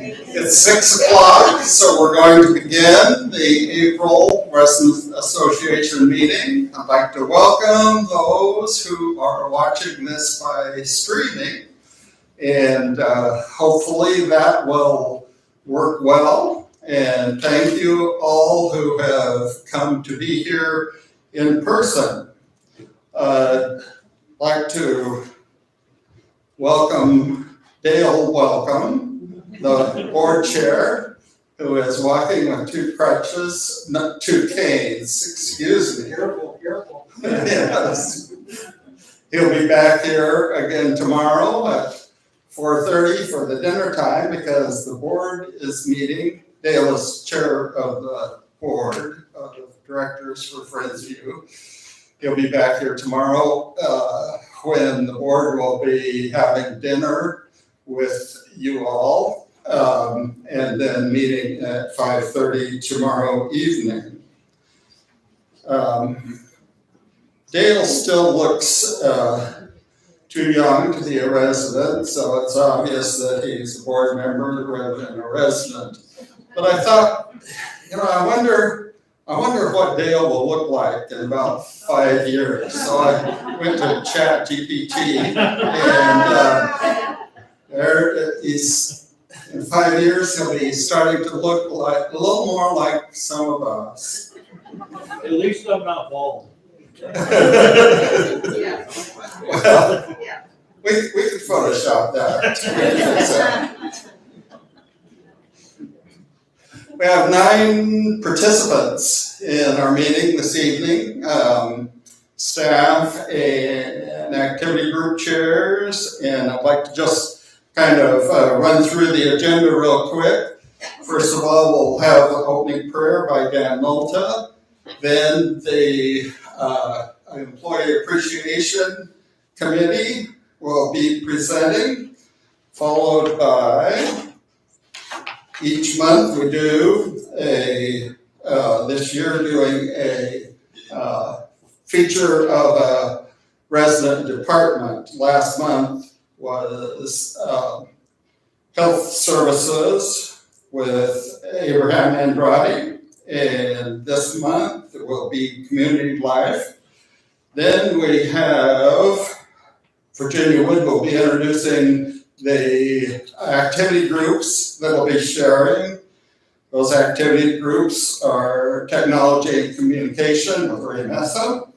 It's 6 o'clock, so we're going to begin the April Resident Association meeting. I'd like to welcome those who are watching this by streaming, and hopefully that will work well. And thank you all who have come to be here in person. I'd like to welcome Dale, the board chair, who is walking with 2 crutches, not 2 canes, excuse me. Careful. Yes. He'll be back here again tomorrow at 4:30 for the dinner time because the board is meeting. Dale is chair of the board of directors for Friendsview. He'll be back here tomorrow when the board will be having dinner with you all, and then meeting at 5:30 tomorrow evening. Dale still looks too young to be a resident, so it's obvious that he's a board member rather than a resident. But I thought, I wonder what Dale will look like in about 5 years. So I went to ChatGPT, and there he's, in 5 years, he'll be starting to look like a little more like some of us. At least I'm not bald. Well, we could Photoshop that. We have 9 participants in our meeting this evening. Staff and activity group chairs, and I'd like to just kind of run through the agenda real quick. First of all, we'll have an opening prayer by Nolta. Then the Employee Appreciation Committee will be presenting, followed by, each month we do this year doing a feature of a resident department. Last month was health services with Abraham Andrade, and this month it will be community life. Then we have Virginia Wood will be introducing the activity groups that will be sharing. Those activity groups are technology and communication with Messa,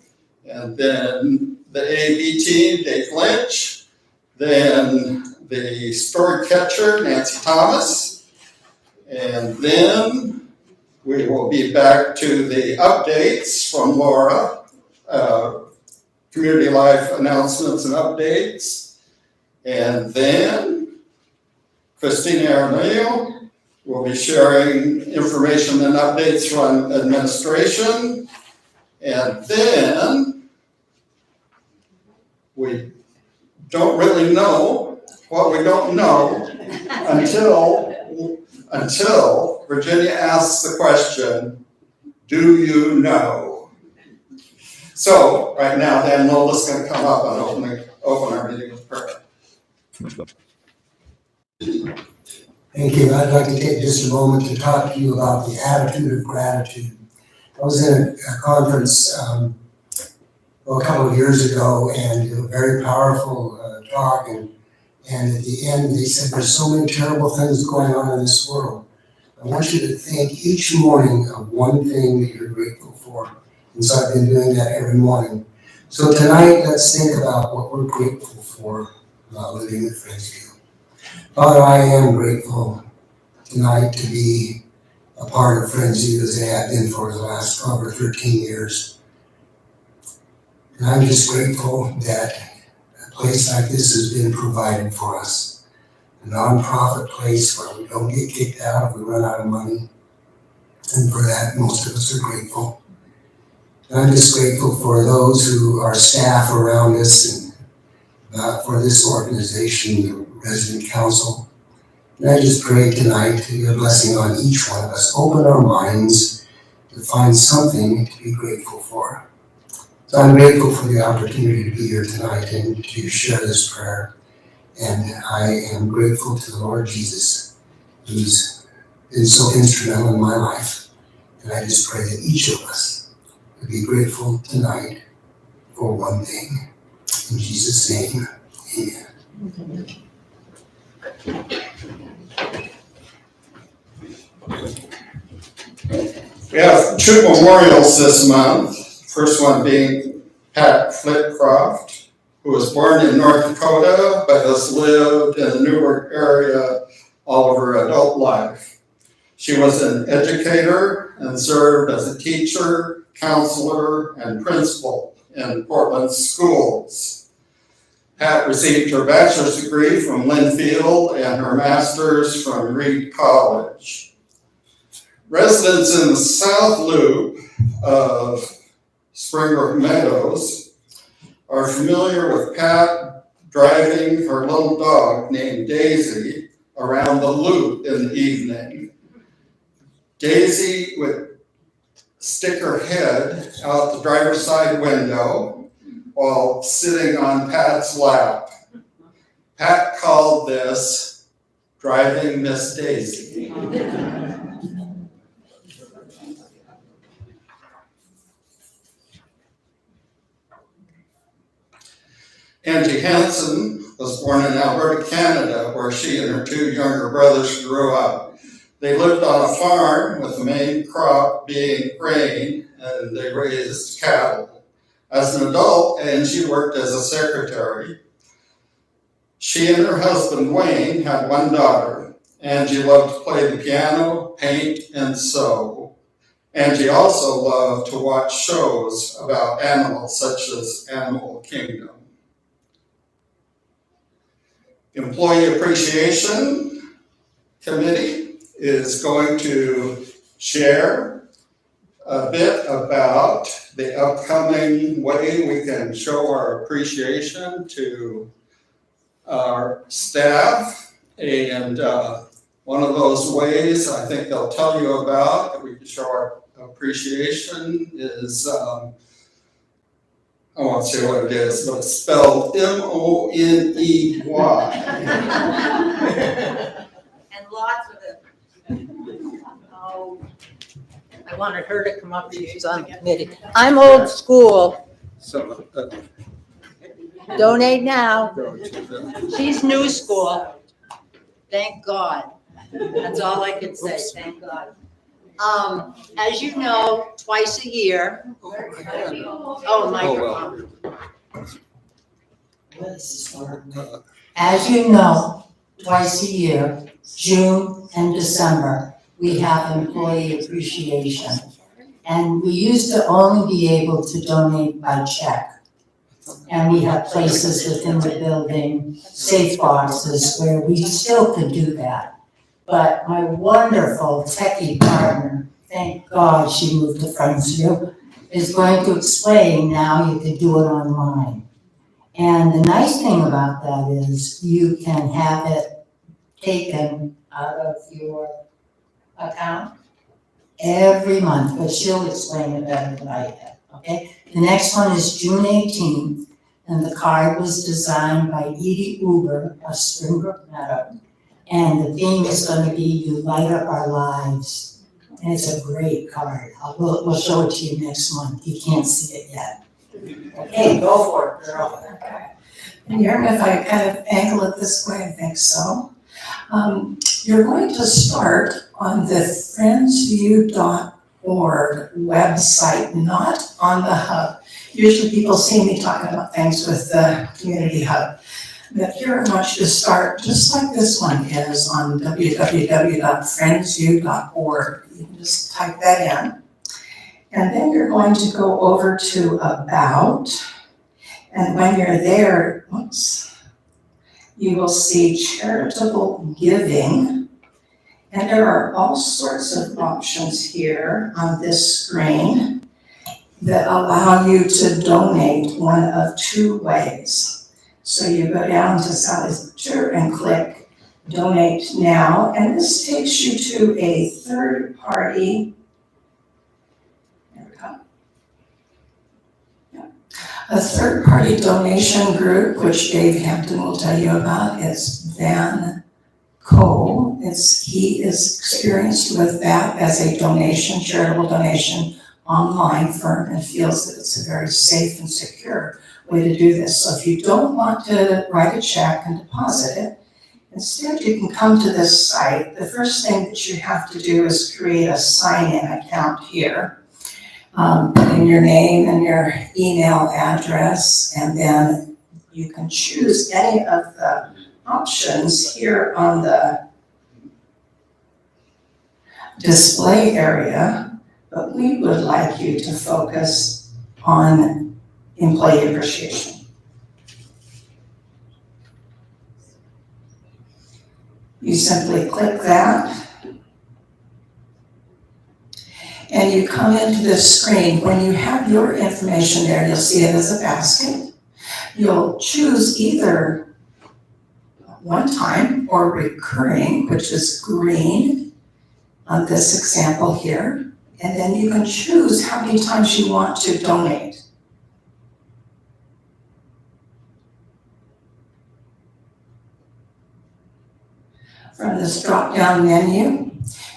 and then the AB team, Dave Lynch, then the story catcher, Nancy Thomas, and then we will be back to the updates from Lora, community life announcements and updates. And then Christina Jaramillo will be sharing information and updates from administration. And then we don't really know what we don't know until Virginia asks the question, do you know? So right now, Dan Nolta's going to come up and open our meeting with prayer. Thank you. I'd like to take just a moment to talk to you about the attitude of gratitude. I was in a conference a couple of years ago, and a very powerful talk, and at the end they said, there's so many terrible things going on in this world. I want you to think each morning of one thing that you're grateful for. And so I've been doing that every morning. So tonight, let's think about what we're grateful for about living at Friendsview. Father, I am grateful tonight to be a part of Friendsview as I have been for the last 12 or 13 years. And I'm just grateful that a place like this has been provided for us. A nonprofit place where we don't get kicked out if we run out of money. And for that, most of us are grateful. And I'm just grateful for those who are staff around us and for this organization, the Resident Council. And I just pray tonight your blessing on each one of us. Open our minds to find something to be grateful for. So I'm grateful for the opportunity to be here tonight and to share this prayer. And I am grateful to the Lord Jesus who's been so instrumental in my life. And I just pray that each of us would be grateful tonight for one thing. In Jesus' name, amen. We have two memorials this month. First one being Pat Flitcroft, who was born in North Dakota but has lived in the Newark area all of her adult life. She was an educator and served as a teacher, counselor, and principal in Portland schools. Pat received her bachelor's degree from Linfield and her master's from Reed College. Residents in the South Loop of Springer Meadows are familiar with Pat driving her little dog named Daisy around the loop in the evening. Daisy would stick her head out the driver's side window while sitting on Pat's lap. Pat called this driving Miss Daisy. Angie Hansen was born in Alberta, Canada, where she and her two younger brothers grew up. They lived on a farm with the main crop being grain, and they raised cattle. As an adult, Angie worked as a secretary. She and her husband, Wayne, had one daughter. Angie loved to play the piano, paint, and sew. Angie also loved to watch shows about animals, such as Animal Kingdom. Employee Appreciation Committee is going to share a bit about the upcoming way we can show our appreciation to our staff. And one of those ways I think they'll tell you about that we can show our appreciation is I won't say what it is, but it's spelled Money. And lots of it. Oh, I wanted her to come up, she's on the committee. I'm old school, So, donate now. go to the, She's new school. Thank God. That's all I can say, thank God. As you know, twice a year. Oh, microphone. As you know, twice a year, June and December, we have employee appreciation. And we used to only be able to donate by check. And we have places within the building, safe boxes, where we still could do that. But my wonderful techie partner, thank God she moved to Friendsview, is going to explain now you can do it online. And the nice thing about that is you can have it taken out of your account every month, but she'll explain it better than I can, okay? The next one is June 18th, and the card was designed by Edie Uber of Springbrook Meadow. And the theme is going to be You Light Up Our Lives. And it's a great card. We'll show it to you next month. You can't see it yet. Okay, go for it, girl. Okay. And you hear me if I kind of angle it this way? I think so. You're going to start on the friendsview.org website, not on the hub. Usually people see me talking about things with the community hub. But here I want you to start just like this one is on www.friendsview.org. You can just type that in. And then you're going to go over to About. And when you're there, you will see charitable giving. And there are all sorts of options here on this screen that allow you to donate one of two ways. So you go down to Sally's picture and click Donate Now, and this takes you to a third-party, there we go. Yeah. A third-party donation group, which Dave Hampton will tell you about, is Van Co. He is experienced with that as a donation, charitable donation online firm, and feels that it's a very safe and secure way to do this. So if you don't want to write a check and deposit it, instead you can come to this site. The first thing that you have to do is create a sign-in account here. Put in your name and your email address, and then you can choose any of the options here on the display area, but we would like you to focus on employee appreciation. You simply click that, and you come into this screen. When you have your information there, you'll see it as a basket. You'll choose either one time or recurring, which is green on this example here. And then you can choose how many times you want to donate. From this drop-down menu,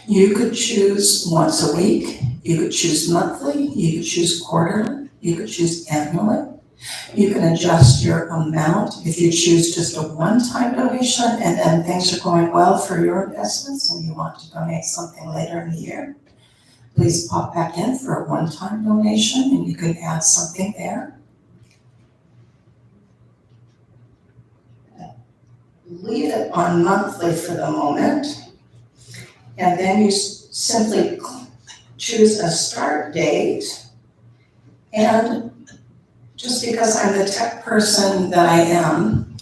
you could choose once a week, you could choose monthly, you could choose quarterly, you could choose annually. You can adjust your amount if you choose just a one-time donation and then things are going well for your investments and you want to donate something later in the year. Please pop back in for a one-time donation and you can add something there. Leave it on monthly for the moment. And then you simply choose a start date. And just because I'm the tech person that I am,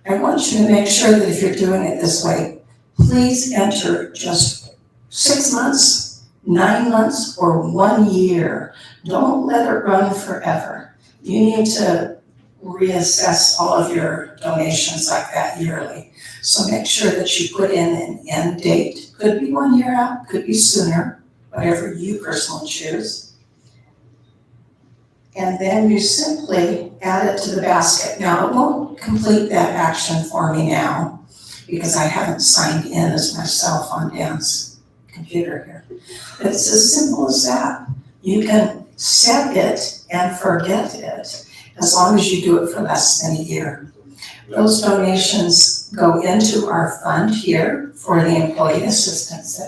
I want you to make sure that if you're doing it this way, please enter just 6 months, 9 months, or 1 year. Don't let it run forever. You need to reassess all of your donations like that yearly. So make sure that you put in an end date. Could be 1 year out, could be sooner, whatever you personally choose. And then you simply add it to the basket. Now, it won't complete that action for me now because I haven't signed in as myself on Dan's computer here. But it's as simple as that. You can set it and forget it as long as you do it for less than a year. Those donations go into our fund here for the employee assistance,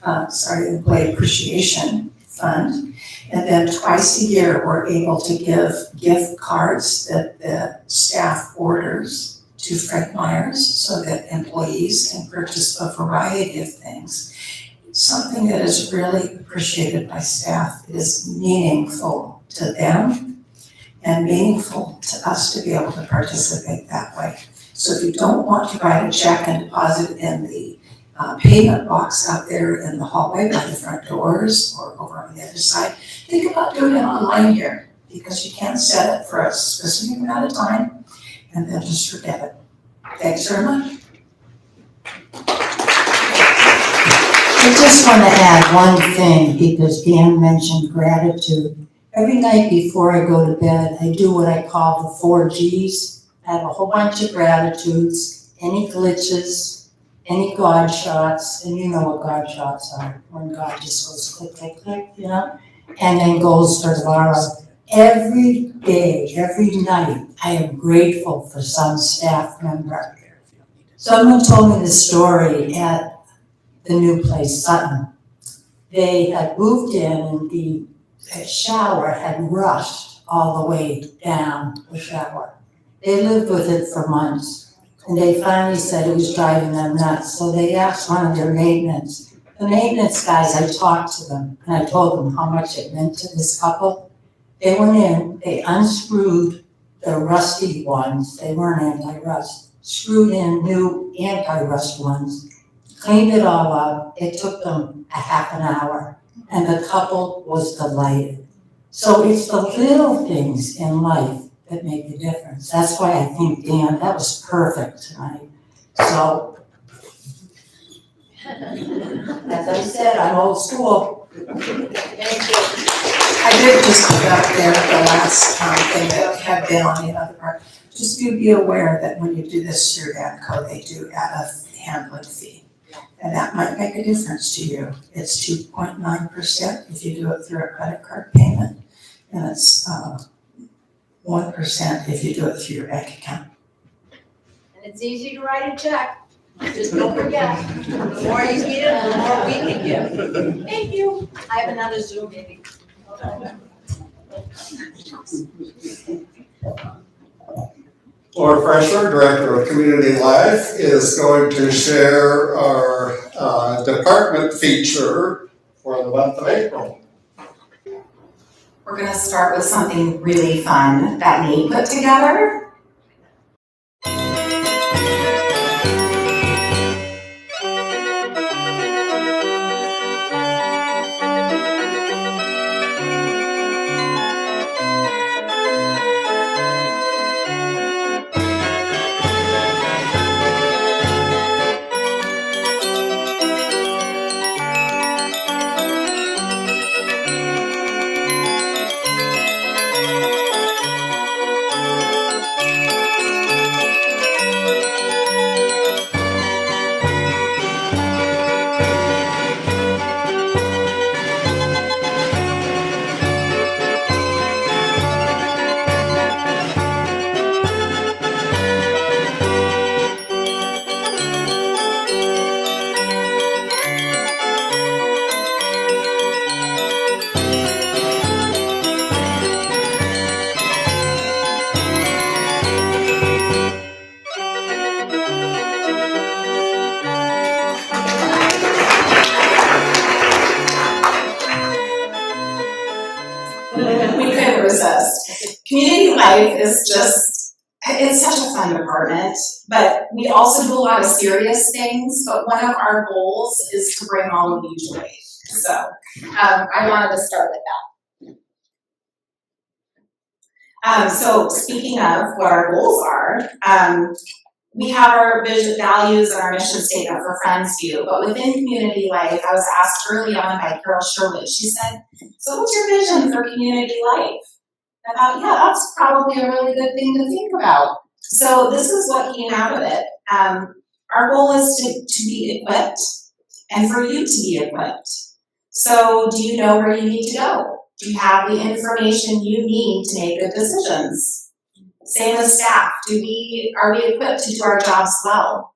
employee appreciation fund. And then twice a year, we're able to give gift cards that the staff orders to Fred Meyers so that employees can purchase a variety of things. Something that is really appreciated by staff is meaningful to them and meaningful to us to be able to participate that way. So if you don't want to write a check and deposit it in the payment box out there in the hallway by the front doors or over on the other side, think about doing it online here because you can set it for a specific amount of time and then just forget it. Thanks very much. I just want to add one thing because Dan mentioned gratitude. Every night before I go to bed, I do what I call the 4 Gs. I have a whole bunch of gratitudes, any glitches, any God shots, and you know what God shots are, when God just goes click, click, click, you know, and then goes for tomorrow. Every day, every night, I am grateful for some staff member. Someone told me the story at the new place, Sutton. They had moved in and the shower had rushed all the way down the shower. They lived with it for months. And they finally said it was driving them nuts. So they asked one of their maintenance. The maintenance guys, I talked to them and I told them how much it meant to this couple. They went in, they unscrewed the rusty ones. They weren't anti-rust. Screwed in new anti-rust ones, cleaned it all up. It took them a half an hour and the couple was delighted. So it's the little things in life that make a difference. That's why I think, Dan, that was perfect tonight. So, as I said, I'm old school. Thank you. I did just put up there the last thing that had been on the other part. Just do be aware that when you do this through ADCO, they do add a handling fee. And that might make a difference to you. It's 2.9% if you do it through a credit card payment, and it's 1% if you do it through your bank account. And it's easy to write a check. Just don't forget, the more you give, the more we can give. Thank you. I have another Zoom meeting. Lora Froescher, Director of Community Life, is going to share our department feature for the month of April. We're gonna start with something really fun that Nate put together. We couldn't resist. Community life is just, it's such a fun department, but we also do a lot of serious things, but one of our goals is to bring all of you joy. So I wanted to start with that. So speaking of what our goals are, we have our vision, values, and our mission statement for Friendsview, but within community life, I was asked early on by Carol Sherwood, she said, so what's your vision for community life? I thought, yeah, that's probably a really good thing to think about. So this is what came out of it. Our goal is to be equipped and for you to be equipped. So do you know where you need to go? Do you have the information you need to make good decisions? Same as staff, are we equipped to do our jobs well?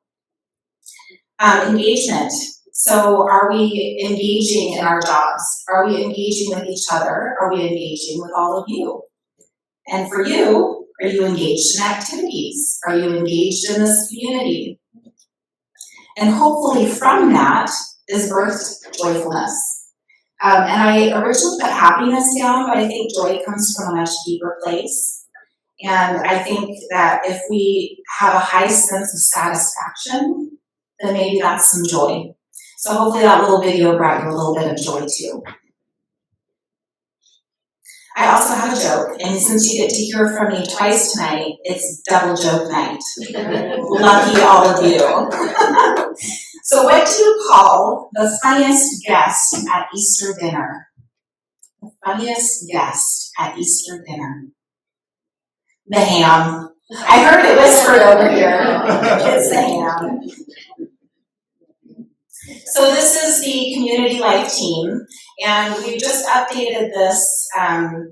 Engagement, so are we engaging in our jobs? Are we engaging with each other? Are we engaging with all of you? And for you, are you engaged in activities? Are you engaged in this community? And hopefully from that is birthed joyfulness. And I originally put happiness down, but I think joy comes from a much deeper place. And I think that if we have a high sense of satisfaction, then maybe that's some joy. So hopefully that little video brought you a little bit of joy too. I also have a joke, and since you get to hear from me twice tonight, it's double joke night. Lucky all of you. So what do you call the funniest guest at Easter dinner? The funniest guest at Easter dinner. The ham. I heard it whispered over here. It's the ham. So this is the community life team, and we just updated this, I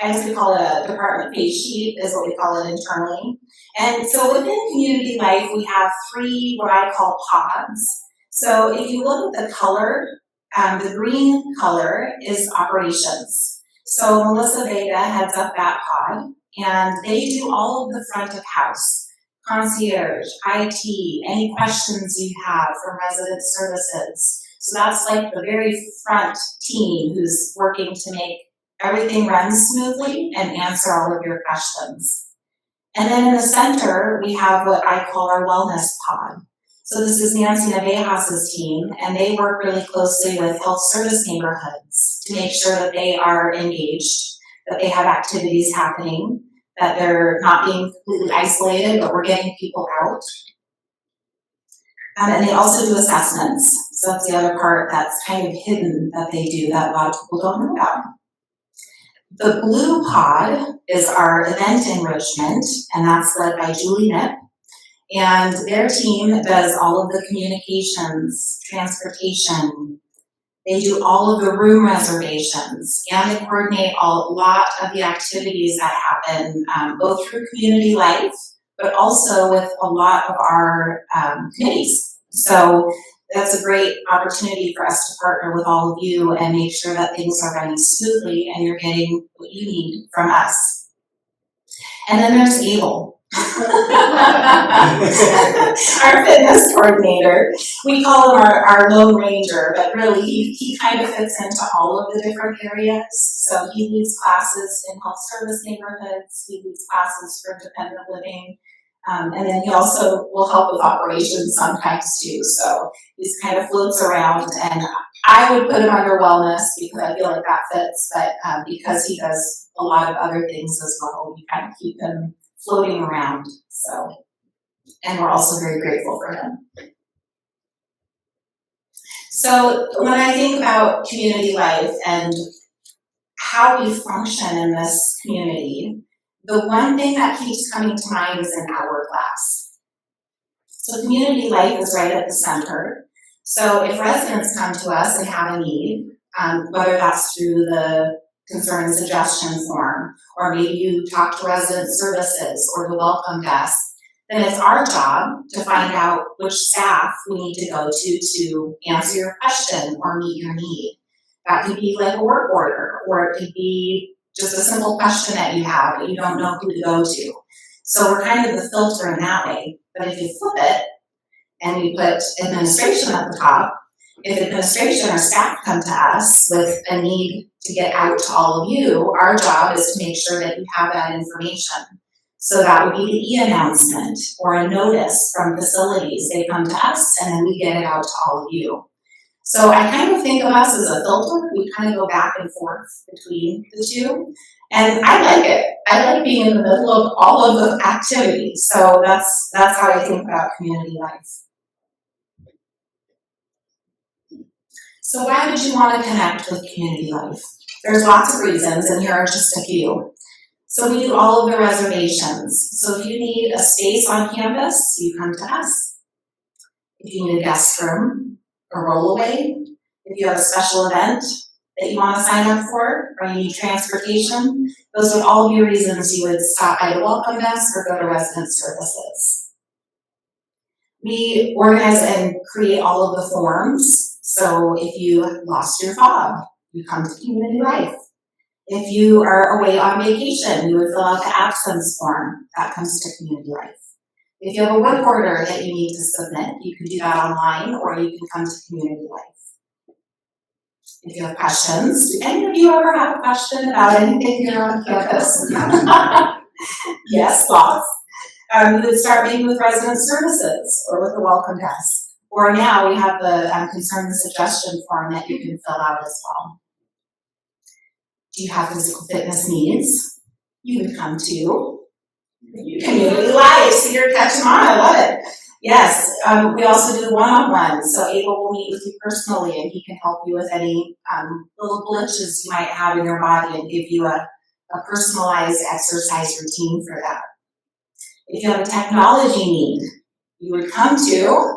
guess we call it a department page sheet, is what we call it internally. And so within community life, we have 3 what I call pods. So if you look at the color, the green color is operations. So Melissa Vega heads up that pod, and they do all of the front of house, concierge, IT, any questions you have from resident services. So that's like the very front team who's working to make everything run smoothly and answer all of your questions. And then in the center, we have what I call our wellness pod. So this is Nancy Navejas's team, and they work really closely with health service neighborhoods to make sure that they are engaged, that they have activities happening, that they're not being completely isolated, but we're getting people out. And they also do assessments. So that's the other part that's kind of hidden that they do that a lot of people don't know about. The blue pod is our event enrichment, and that's led by Julie Nipp. And their team does all of the communications, transportation. They do all of the room reservations, and they coordinate a lot of the activities that happen, both through community life, but also with a lot of our committees. So that's a great opportunity for us to partner with all of you and make sure that things are running smoothly and you're getting what you need from us. And then there's Abel. Our fitness coordinator. We call him our Lone Ranger, but really he kind of fits into all of the different areas. So he leads classes in health service neighborhoods, he leads classes for independent living, and then he also will help with operations sometimes too. So he's kind of floats around, and I would put him under wellness because I feel like that fits, but because he does a lot of other things as well, we kind of keep him floating around. So, and we're also very grateful for him. So when I think about community life and how we function in this community, the one thing that keeps coming to mind is an hourglass. So community life is right at the center. So if residents come to us and have a need, whether that's through the concern and suggestion form, or maybe you talk to resident services or the welcome desk, then it's our job to find out which staff we need to go to answer your question or meet your need. That could be like a work order, or it could be just a simple question that you have but you don't know who to go to. So we're kind of the filter in that way. But if you flip it and you put administration at the top, if administration or staff come to us with a need to get out to all of you, our job is to make sure that you have that information. So that would be the e-announcement or a notice from facilities. They come to us and then we get it out to all of you. So I kind of think of us as a filter. We kind of go back and forth between the two. And I like it. I like being in the middle of all of the activities. So that's how I think about community life. So why would you want to connect with community life? There's lots of reasons, and here are just a few. So we do all of the reservations. So if you need a space on campus, you come to us. If you need a guest room, a rollaway, if you have a special event that you want to sign up for, or you need transportation, those would all be reasons you would stop by the welcome desk or go to resident services. We organize and create all of the forms. So if you lost your fob, you come to community life. If you are away on vacation, you would fill out the absence form. That comes to community life. If you have a work order that you need to submit, you can do that online, or you can come to community life. If you have questions, do any of you ever have a question about anything here on campus? Yes, lots. You would start maybe with resident services or with the welcome desk. Or now we have the concern and suggestion form that you can fill out as well. Do you have physical fitness needs? You would come to community life. So you're catching on, I love it. Yes, we also do one-on-one. So Abel will meet with you personally and he can help you with any little glitches you might have in your body and give you a personalized exercise routine for that. If you have a technology need, you would come to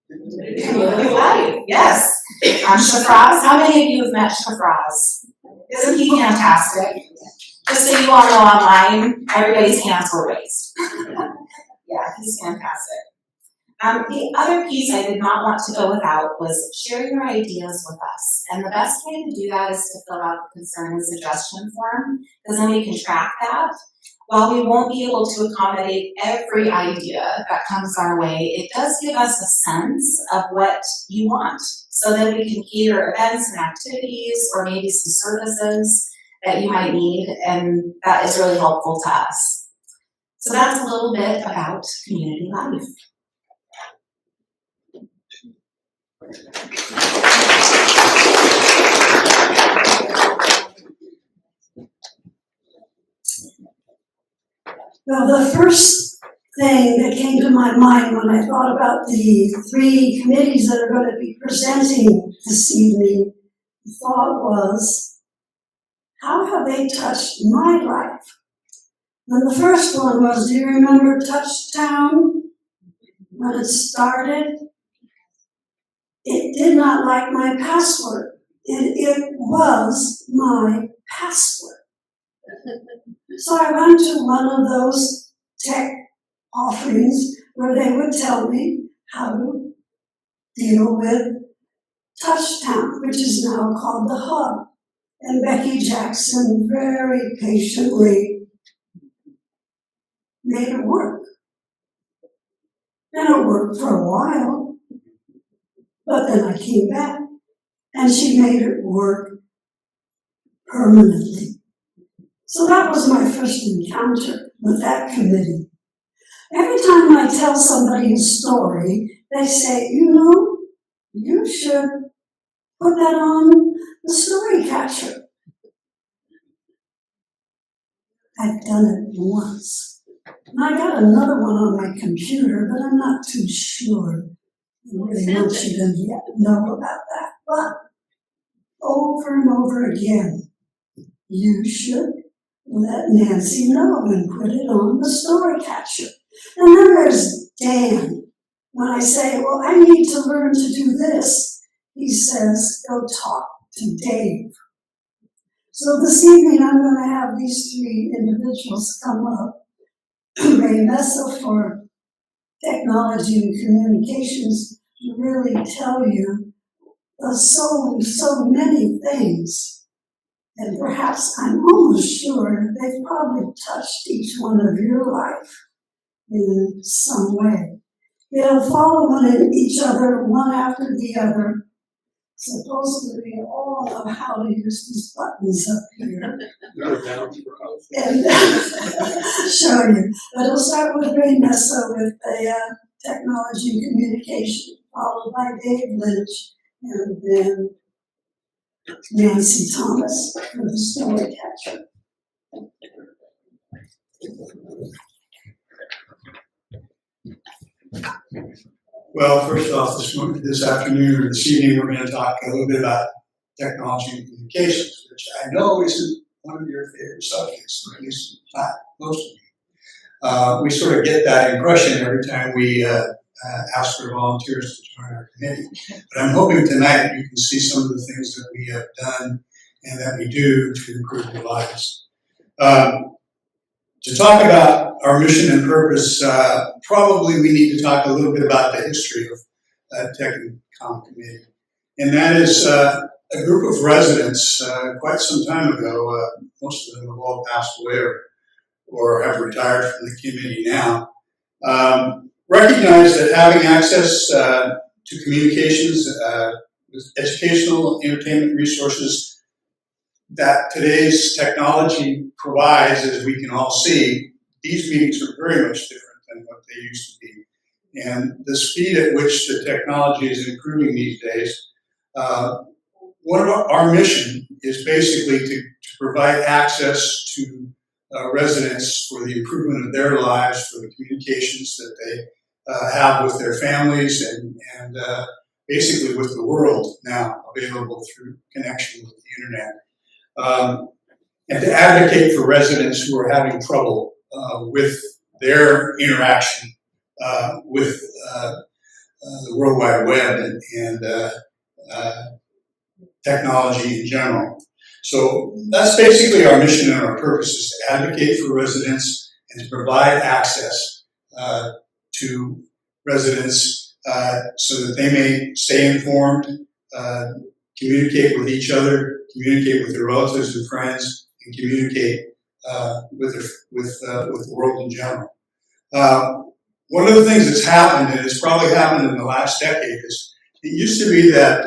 community life. Yes. Shafraz, how many of you have met Shafraz? Isn't he fantastic? Just so you all know online, everybody's hands were raised. Yeah, he's fantastic. The other piece I did not want to go without was share your ideas with us. And the best way to do that is to fill out the concern and suggestion form, because then we can track that. While we won't be able to accommodate every idea that comes our way, it does give us a sense of what you want. So then we can cater events and activities or maybe some services that you might need, and that is really helpful to us. So that's a little bit about community life. Well, the first thing that came to my mind when I thought about the 3 committees that are going to be presenting this evening, the thought was, how have they touched my life? And the first one was, do you remember Touchdown? when it started, it did not like my password. It was my password. So I went to one of those tech offerings where they would tell me how to deal with Touchtown, which is now called the Hub. And Becky Jackson very patiently made it work. And it worked for a while, but then I came back and she made it work permanently. So that was my first encounter with that committee. Every time I tell somebody a story, they say, you know, you should put that on the story catcher. I've done it once. And I got another one on my computer, but I'm not too sure. I really want you to know about that. But over and over again, you should let Nancy know and put it on the story catcher. And then there's Dan. When I say, well, I need to learn to do this, he says, go talk to Dave. So this evening, I'm going to have these three individuals come up. Messa for technology and communications to really tell you so many things. And perhaps I'm almost sure they've probably touched each one of your life in some way. They'll follow each other, one after the other. Supposedly, we all know how to use these buttons up here. And show you. But it'll start with Messa with the technology and communication, followed by Dave Lynch, and then Nancy Thomas for the story catcher. Well, first off, this afternoon or this evening, we're going to talk a little bit about technology and communications, which I know isn't one of your favorite subjects, or at least not most of you. We sort of get that impression every time we ask for volunteers to join our committee. But I'm hoping tonight you can see some of the things that we have done and that we do to improve your lives. To talk about our mission and purpose, probably we need to talk a little bit about the history of Tech and Comm Committee. And that is a group of residents quite some time ago, most of them have all passed away or have retired from the committee now, recognized that having access to communications, educational, entertainment resources that today's technology provides, as we can all see, these meetings are very much different than what they used to be. And the speed at which the technology is improving these days, one of our mission is basically to provide access to residents for the improvement of their lives, for the communications that they have with their families and basically with the world now available through connection with the internet. And to advocate for residents who are having trouble with their interaction with the World Wide Web and technology in general. So that's basically our mission and our purpose, is to advocate for residents and to provide access to residents so that they may stay informed, communicate with each other, communicate with their relatives and friends, and communicate with the world in general. One of the things that's happened, and it's probably happened in the last decade, is it used to be that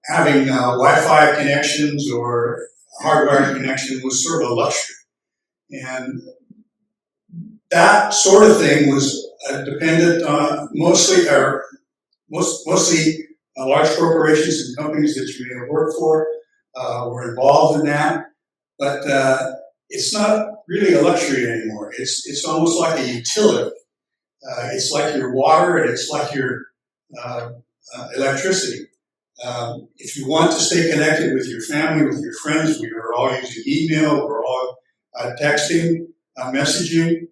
having Wi-Fi connections or hardwired connection was sort of a luxury. And that sort of thing was dependent on mostly large corporations and companies that you may have worked for were involved in that. But it's not really a luxury anymore. It's almost like a utility. It's like your water and it's like your electricity. If you want to stay connected with your family, with your friends, we are all using email, we're all texting, messaging.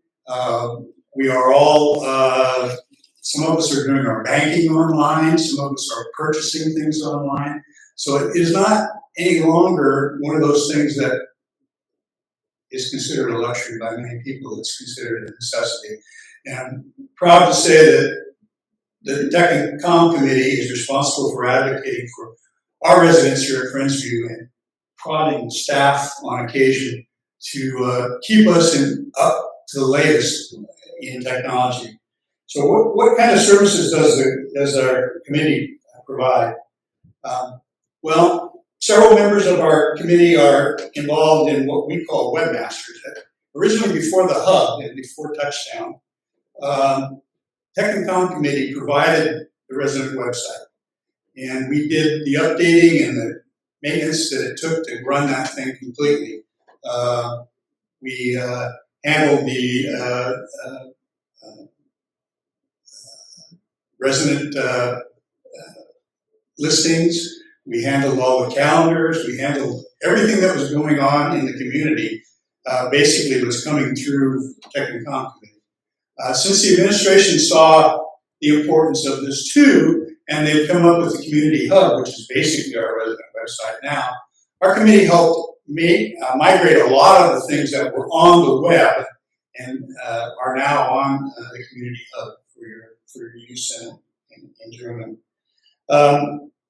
We are all, some of us are doing our banking online, some of us are purchasing things online. So it is not any longer one of those things that is considered a luxury by many people. It's considered a necessity. And I'm proud to say that the Tech and Comm Committee is responsible for advocating for our residents here at Friendsview and prodding staff on occasion to keep us up to the latest in technology. So what kind of services does our committee provide? Well, several members of our committee are involved in what we call webmasters. Originally before the hub and before Touchdown, Tech and Comm Committee provided the resident website. And we did the updating and the maintenance that it took to run that thing completely. We handled the resident listings. We handled all the calendars. We handled everything that was going on in the community. Basically was coming through Tech and Comm Committee. Since the administration saw the importance of this too, and they've come up with the Community Hub, which is basically our resident website now, our committee helped migrate a lot of the things that were on the web and are now on the Community Hub for your use in German.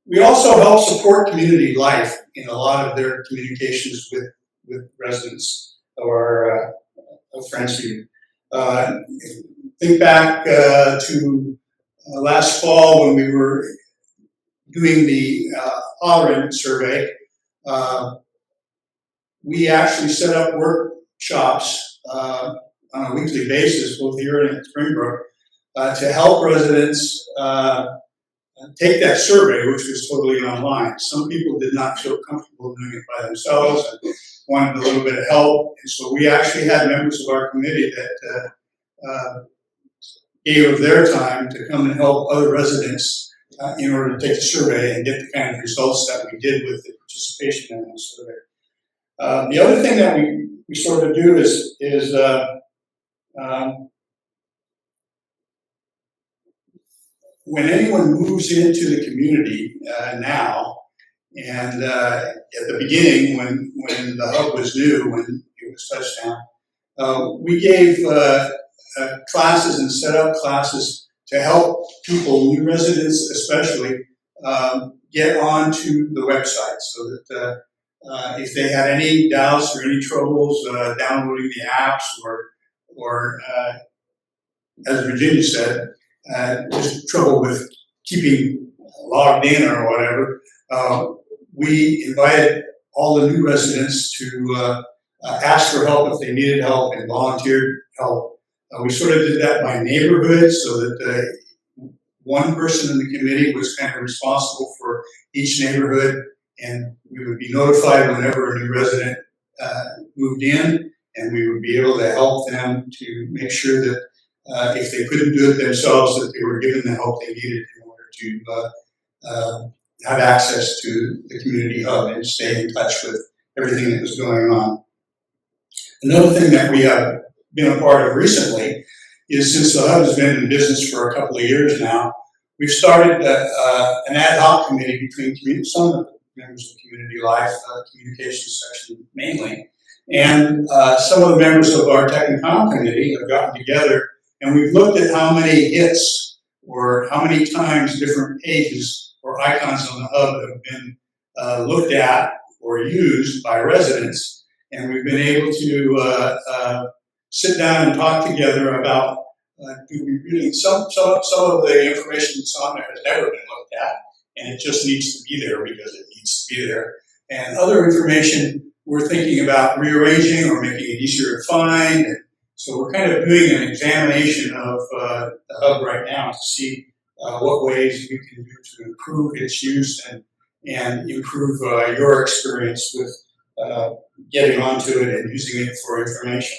We also help support community life in a lot of their communications with residents of Friendsview. Think back to last fall when we were doing the Holleran survey. We actually set up workshops on a weekly basis, both here and at Springbrook, to help residents take that survey, which was totally online. Some people did not feel comfortable doing it by themselves and wanted a little bit of help. And so we actually had members of our committee that gave of their time to come and help other residents in order to take the survey and get the kind of results that we did with the participation in the survey. The other thing that we sort of do is when anyone moves into the community now, and at the beginning when the hub was new, when it was Touchdown, we gave classes and set up classes to help people, new residents especially, get onto the website so that if they had any doubts or any troubles downloading the apps or as Virginia said, just trouble with keeping logged in or whatever, we invited all the new residents to ask for help if they needed help and volunteered help. We sort of did that by neighborhood so that one person in the committee was kind of responsible for each neighborhood, and we would be notified whenever a new resident moved in, and we would be able to help them to make sure that if they couldn't do it themselves, that they were given the help they needed in order to have access to the community hub and stay in touch with everything that was going on. Another thing that we have been a part of recently is, since the hub has been in business for a couple of years now, we've started an ad hoc committee between some of the members of community life, communications section mainly, and some of the members of our Tech and Comm committee have gotten together, and we've looked at how many hits or how many times different pages or icons on the hub have been looked at or used by residents, and we've been able to sit down and talk together about do we really, some of the information that's on there has never been looked at, and it just needs to be there because it needs to be there. And other information we're thinking about rearranging or making it easier to find. And so we're kind of doing an examination of the hub right now to see what ways we can do to improve its use and improve your experience with getting onto it and using it for information.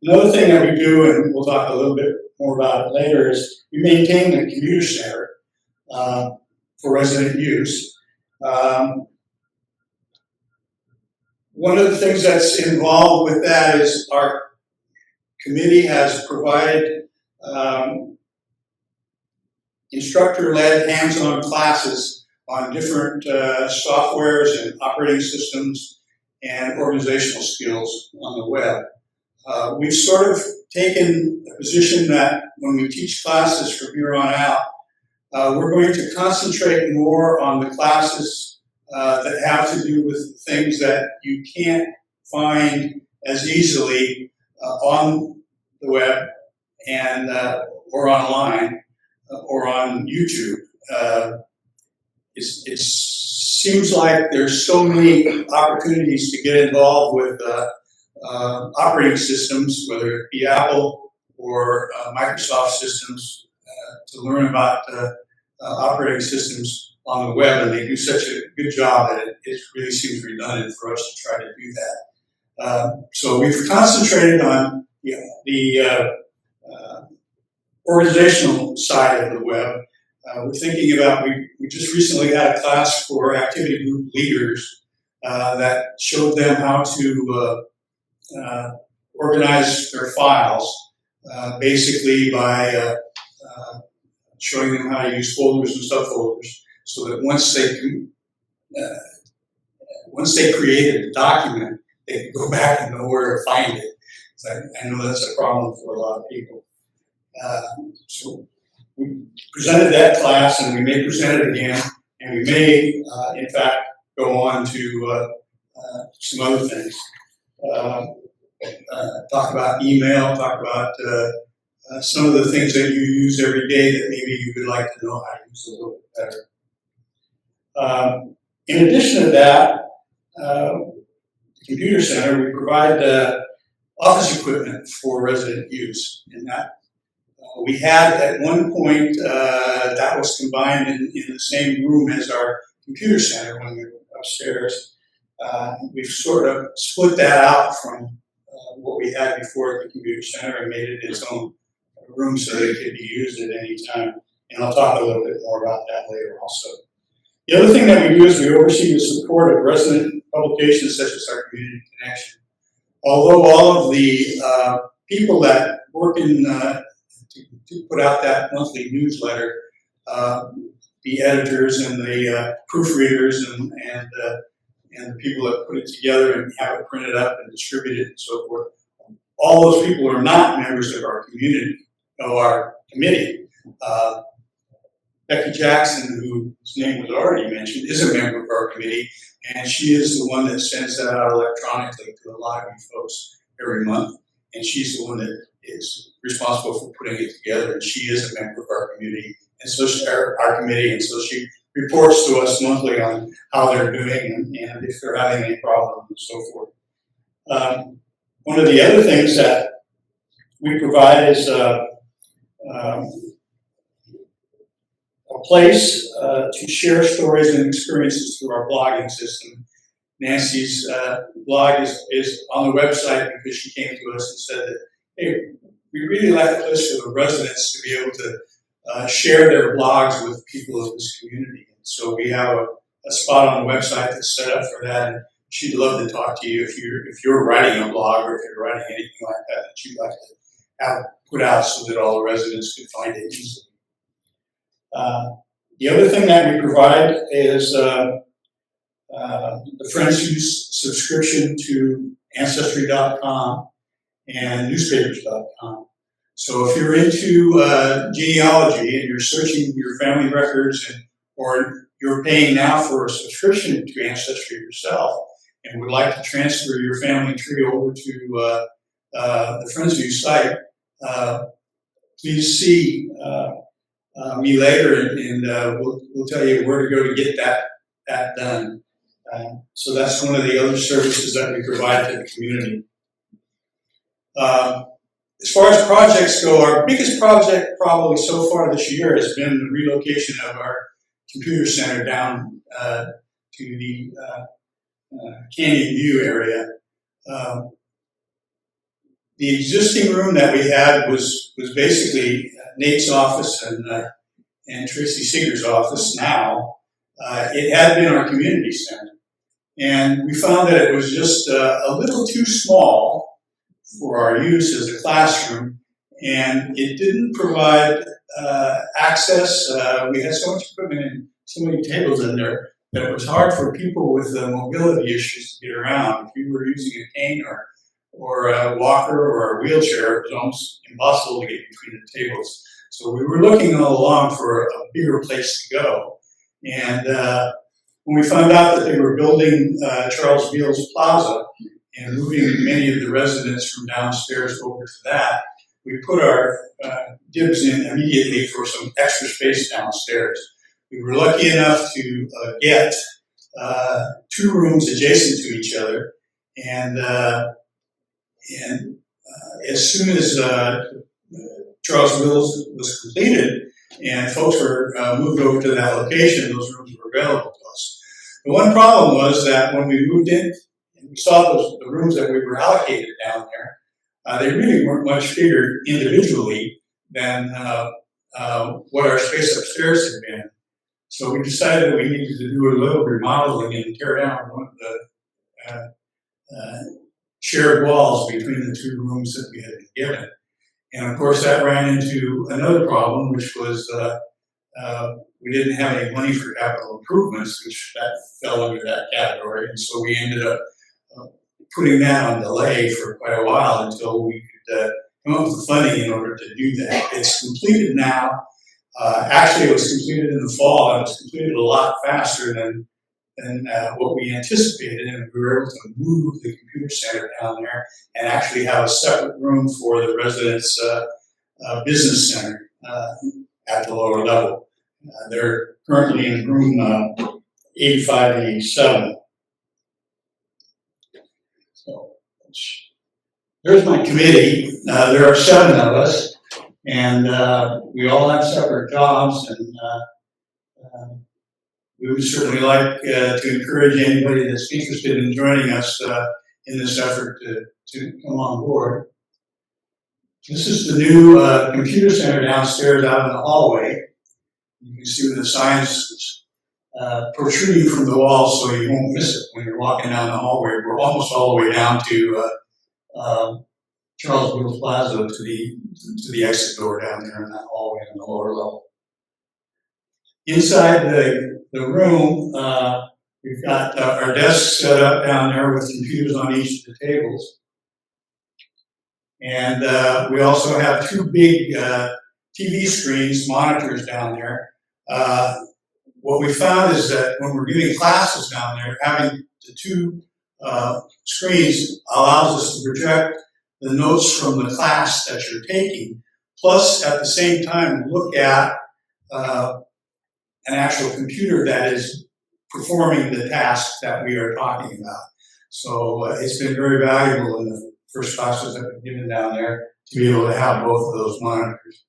Another thing that we do, and we'll talk a little bit more about it later, is we maintain the commuter center for resident use. One of the things that's involved with that is our committee has provided instructor-led hands-on classes on different softwares and operating systems and organizational skills on the web. We've sort of taken a position that when we teach classes from here on out, we're going to concentrate more on the classes that have to do with things that you can't find as easily on the web and or online or on YouTube. It seems like there's so many opportunities to get involved with operating systems, whether it be Apple or Microsoft systems, to learn about operating systems on the web, and they do such a good job that it really seems redundant for us to try to do that. So we've concentrated on the organizational side of the web. We're thinking about, we just recently had a class for activity group leaders that showed them how to organize their files, basically by showing them how to use folders and subfolders, so that once they created a document, they could go back and know where to find it. So I know that's a problem for a lot of people. So we presented that class, and we may present it again, and we may, in fact, go on to some other things. Talk about email, talk about some of the things that you use every day that maybe you would like to know how to use a little bit better. In addition to that, the Computer Center, we provide office equipment for resident use, and that we had at one point that was combined in the same room as our Computer Center when we were upstairs. We've sort of split that out from what we had before at the Computer Center and made it its own room so that it could be used at any time. And I'll talk a little bit more about that later also. The other thing that we do is we oversee the support of resident publications such as our Community Connection. Although all of the people that work in to put out that monthly newsletter, the editors and the proofreaders and the people that put it together and have it printed up and distributed and so forth, all those people are not members of our community, of our committee. Becky Jackson, whose name was already mentioned, is a member of our committee, and she is the one that sends that out electronically to a lot of you folks every month, and she's the one that is responsible for putting it together, and she is a member of our community, and so our committee, and so she reports to us monthly on how they're doing and if they're having any problems and so forth. One of the other things that we provide is a place to share stories and experiences through our blogging system. Nancy's blog is on the website because she came to us and said that, hey, we really like a place for the residents to be able to share their blogs with people of this community. And so we have a spot on the website that's set up for that. And she'd love to talk to you if you're writing a blog or if you're writing anything like that that you'd like to have put out so that all the residents could find it easily. The other thing that we provide is the Friendsview subscription to Ancestry.com and newspapers.com. So if you're into genealogy and you're searching your family records or you're paying now for a subscription to Ancestry yourself and would like to transfer your family tree over to the Friendsview site, please see me later and we'll tell you where to go to get that done. So that's one of the other services that we provide to the community. As far as projects go, our biggest project probably so far this year has been the relocation of our computer center down to the Canyon View area. The existing room that we had was basically Nate's office and Tracy Seeger's office now. It had been our community center. And we found that it was just a little too small for our use as a classroom, and it didn't provide access. We had so much equipment and so many tables in there that it was hard for people with mobility issues to get around. If you were using a cane or a walker or a wheelchair, it was almost impossible to get between the tables. So we were looking all along for a bigger place to go. And when we found out that they were building Charles Beals Plaza and moving many of the residents from downstairs over to that, we put our dibs in immediately for some extra space downstairs. We were lucky enough to get 2 rooms adjacent to each other, and as soon as Charles Beals was completed and folks were moved over to that location, those rooms were available to us. The one problem was that when we moved in and we saw the rooms that we were allocated down there, they really weren't much bigger individually than what our space upstairs had been. So we decided that we needed to do a little remodeling and tear down one of the shared walls between the 2 rooms that we had been given. And of course that ran into another problem, which was we didn't have any money for capital improvements, which that fell under that category. And so we ended up putting that on delay for quite a while until we could come up with the funding in order to do that. It's completed now. Actually, it was completed in the fall, and it was completed a lot faster than what we anticipated, and we were able to move the computer center down there and actually have a separate room for the residents' business center at the lower level. They're currently in room 85 and 87. So there's my committee. There are 7 of us, and we all have separate jobs, and we would certainly like to encourage anybody that's interested in joining us in this effort to come on board. This is the new computer center downstairs out in the hallway. You can see the signs protruding from the wall, so you won't miss it when you're walking down the hallway. We're almost all the way down to Charles Beals Plaza to the exit door down there in that hallway on the lower level. Inside the room, we've got our desks set up down there with computers on each of the tables. And we also have 2 big TV screens, monitors down there. What we found is that when we're giving classes down there, having the 2 screens allows us to project the notes from the class that you're taking, plus at the same time look at an actual computer that is performing the task that we are talking about. So it's been very valuable in the first classes that we've given down there to be able to have both of those monitors.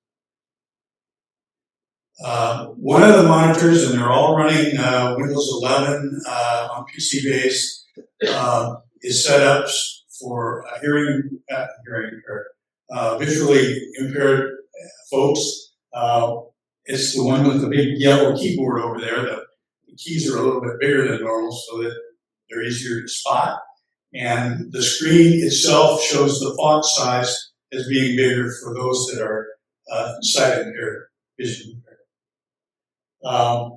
One of the monitors, and they're all running Windows 11 on PC base, is set up for visually impaired folks. It's the one with the big yellow keyboard over there. The keys are a little bit bigger than normal so that they're easier to spot. And the screen itself shows the font size as being bigger for those that are sight impaired, vision impaired.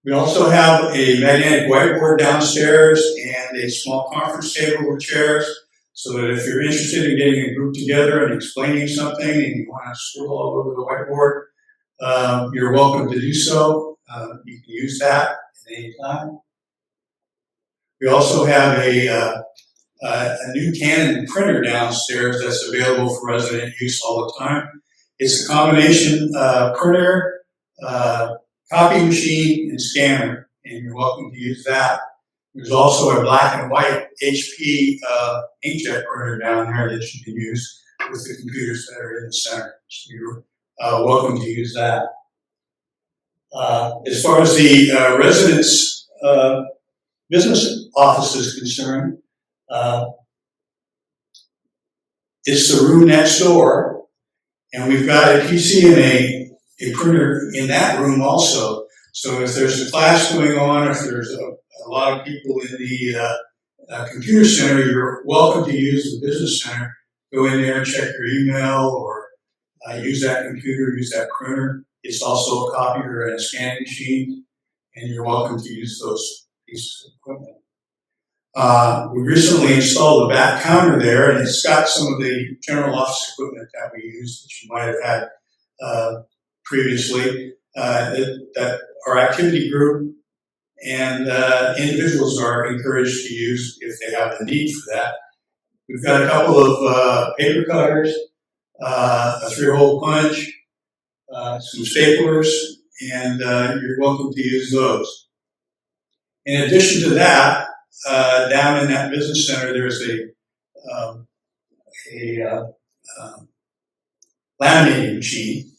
We also have a magnetic whiteboard downstairs and a small conference table with chairs, so that if you're interested in getting a group together and explaining something and you want to scribble all over the whiteboard, you're welcome to do so. You can use that at any time. We also have a new Canon printer downstairs that's available for resident use all the time. It's a combination printer, copy machine, and scanner, and you're welcome to use that. There's also a black and white HP inkjet printer down there that you can use with the computers that are in the center. So you're welcome to use that. As far as the residents' business office is concerned, it's the room next door, and we've got a PC and a printer in that room also. So if there's a class going on, if there's a lot of people in computer center, you're welcome to use the business center. Go in there and check your email, or use that computer, use that printer. It's also a copier and a scanning machine, and you're welcome to use those pieces of equipment. We recently installed a back counter there, and it's got some of the general office equipment that we use, which you might have had previously, that our activity group and individuals are encouraged to use if they have the need for that. We've got a couple of paper cutters, a 3-hole punch, some staplers, and you're welcome to use those. In addition to that, down in that business center, there's a laminating machine.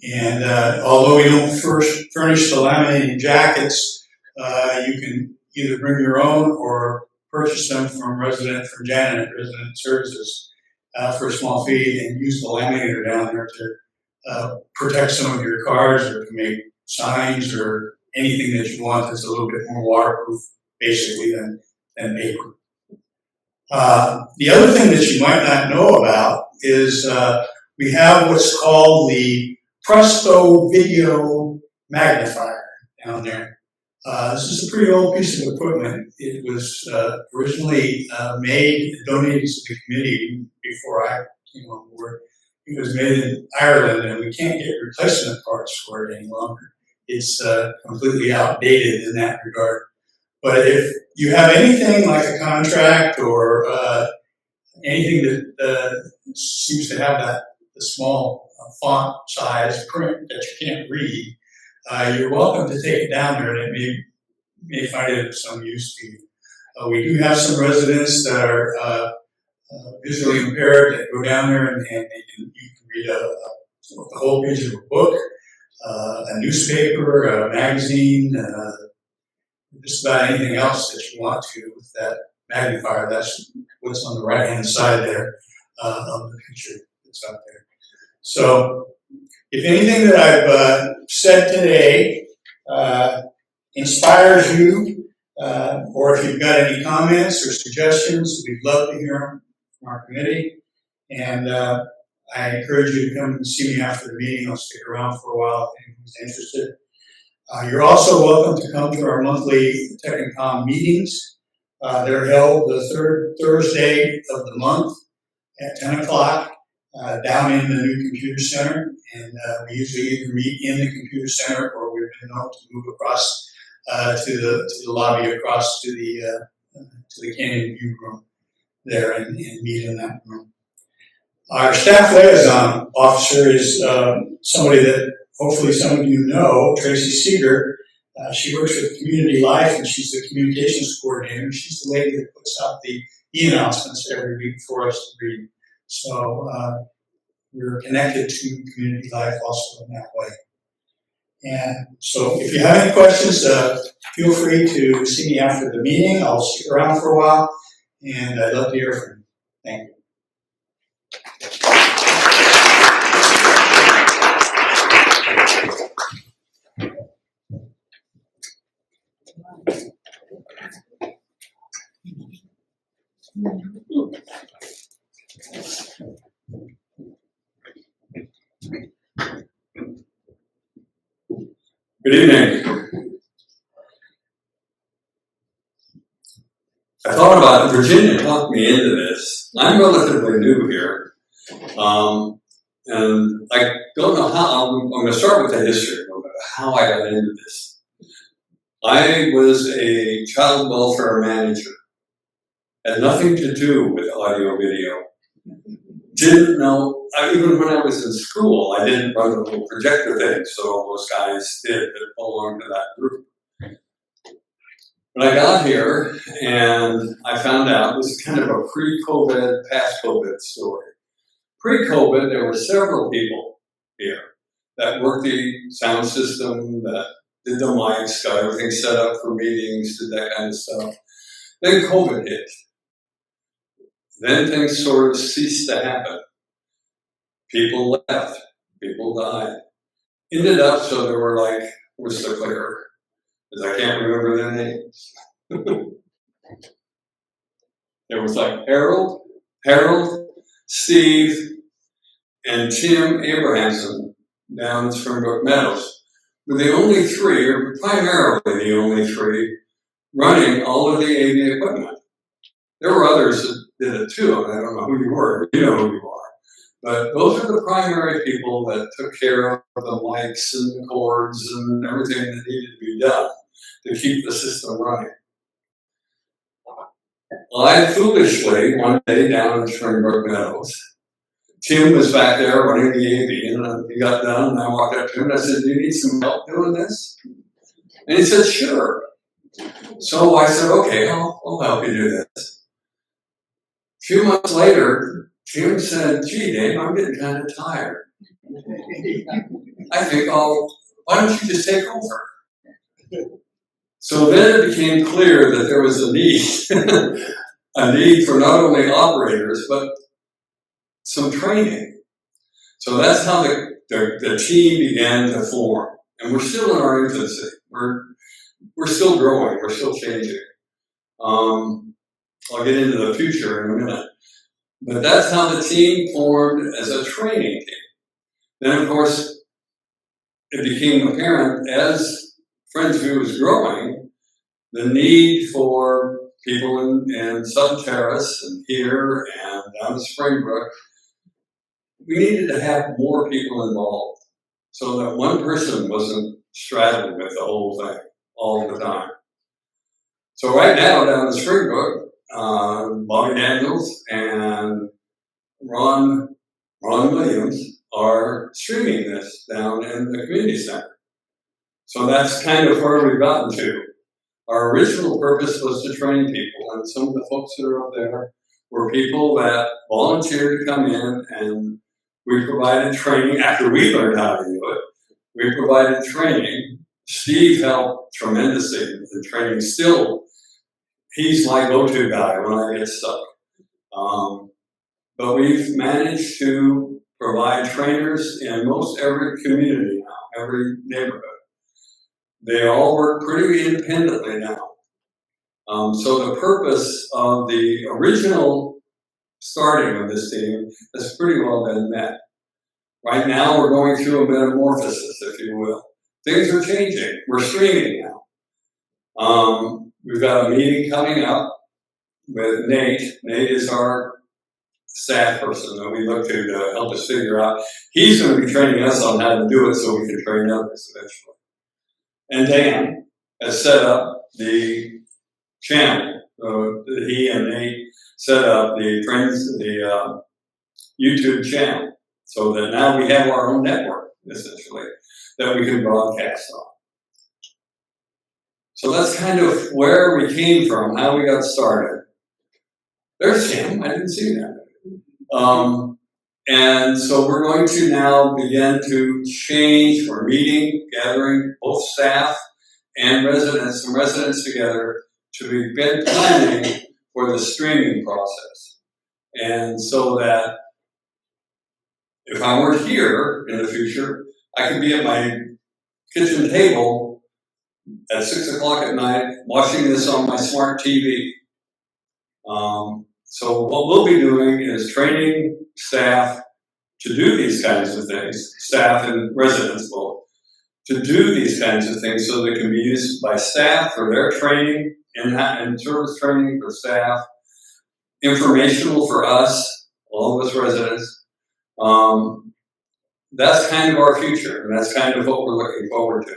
And although we don't furnish the laminating jackets, you can either bring your own or purchase them from Resident Services for a small fee, and use the laminator down there to protect some of your cards, or to make signs, or anything that you want that's a little bit more waterproof, basically, than paper. The other thing that you might not know about is we have what's called the Presto Video Magnifier down there. This is a pretty old piece of equipment. It was originally made, donated to the committee before I came on board. It was made in Ireland, and we can't get replacement parts for it any longer. It's completely outdated in that regard. But if you have anything like a contract or anything that seems to have the small font size print that you can't read, you're welcome to take it down there, and it may find it of some use to you. We do have some residents that are visually impaired that go down there, and you can read the whole page of a book, a newspaper, a magazine, just about anything else that you want to with that magnifier. That's what's on the right-hand side there of the picture that's up there. So, if anything that I've said today inspires you, or if you've got any comments or suggestions, we'd love to hear them from our committee. And I encourage you to come and see me after the meeting. I'll stick around for a while if anyone's interested. You're also welcome to come to our monthly Tech and Com meetings. They're held the third Thursday of the month at 10 o'clock down in the new computer center. And we usually either meet in the computer center, or we've been known to move across to the lobby, across to the Canyon View room there, and meet in that room. Our staff liaison officer is somebody that hopefully some of you know, Tracy Seeger. She works with Community Life, and she's the communications coordinator. She's the lady that puts out the e-announcements every week for us to read. So we're connected to Community Life also in that way. And so if you have any questions, feel free to see me after the meeting. I'll stick around for a while, and I'd love to hear from you. Thank you. Good evening. I thought about it. Virginia talked me into this. I'm relatively new here. And I don't know how, I'm going to start with the history of how I got into this. I was a child welfare manager. Had nothing to do with audio video. Didn't know, even when I was in school, I didn't run the little projector thing, so all those guys did that belonged to that group. But I got here, and I found out, this is kind of a pre-COVID, past-COVID story. Pre-COVID, there were several people here that worked the sound system, that did the mics, got everything set up for meetings, did that kind of stuff. Then COVID hit. Then things sort of ceased to happen. People left. People died. Ended up so there were like, what's the clicker? Because I can't remember their names. There was like Harold, Steve, and Tim Abrahamson down in Springbrook Meadows were the only three, or primarily the only three, running all of the AV equipment. There were others that did it too, and I don't know who you were. You know who you are. But those are the primary people that took care of the mics and the cords and everything that needed to be done to keep the system running. I foolishly, one day down in Springbrook Meadows, Tim was back there running the AV, and he got done, and I walked up to him and I said, "Do you need some help doing this?" And he said, "Sure." So I said, "Okay, I'll help you do this." A few months later, Tim said, "Gee, Dave, I'm getting kind of tired. I think why don't you just take over?" So then it became clear that there was a need, a need for not only operators, but some training. So that's how the team began to form. And we're still in our infancy. We're still growing, we're still changing. I'll get into the future in a minute. But that's how the team formed as a training team. Then, of course, it became apparent as Friendsview was growing, the need for people in Southern Terrace and here and down in Springbrook, we needed to have more people involved so that one person wasn't straddled with the whole thing all the time. So right now down in Springbrook, Bobby Daniels and Ron Williams are streaming this down in the community center. So that's kind of where we've gotten to. Our original purpose was to train people, and some of the folks that are up there were people that volunteered to come in, and we provided training after we learned how to do it. We provided training. Steve helped tremendously in training. Still, he's my go-to guy when I get stuck. But we've managed to provide trainers in most every community now, every neighborhood. They all work pretty independently now. So the purpose of the original starting of this team has pretty well been met. Right now we're going through a metamorphosis, if you will. Things are changing. We're streaming now. We've got a meeting coming up with Nate. Nate is our staff person that we look to help us figure out. He's going to be training us on how to do it so we can train others eventually. And Dan has set up the channel. He and Nate set up the YouTube channel so that now we have our own network, essentially, that we can broadcast on. So that's kind of where we came from, how we got started. There's Tim, I didn't see that. And so we're going to now begin to change. We're meeting, gathering both staff and residents, some residents together to begin planning for the streaming process. And so that if I weren't here in the future, I could be at my kitchen table at 6 o'clock at night watching this on my smart TV. So what we'll be doing is training staff to do these kinds of things, staff and residents both, to do these kinds of things so they can be used by staff for their training and service training for staff, informational for us, all of us residents. That's kind of our future, and that's kind of what we're looking forward to.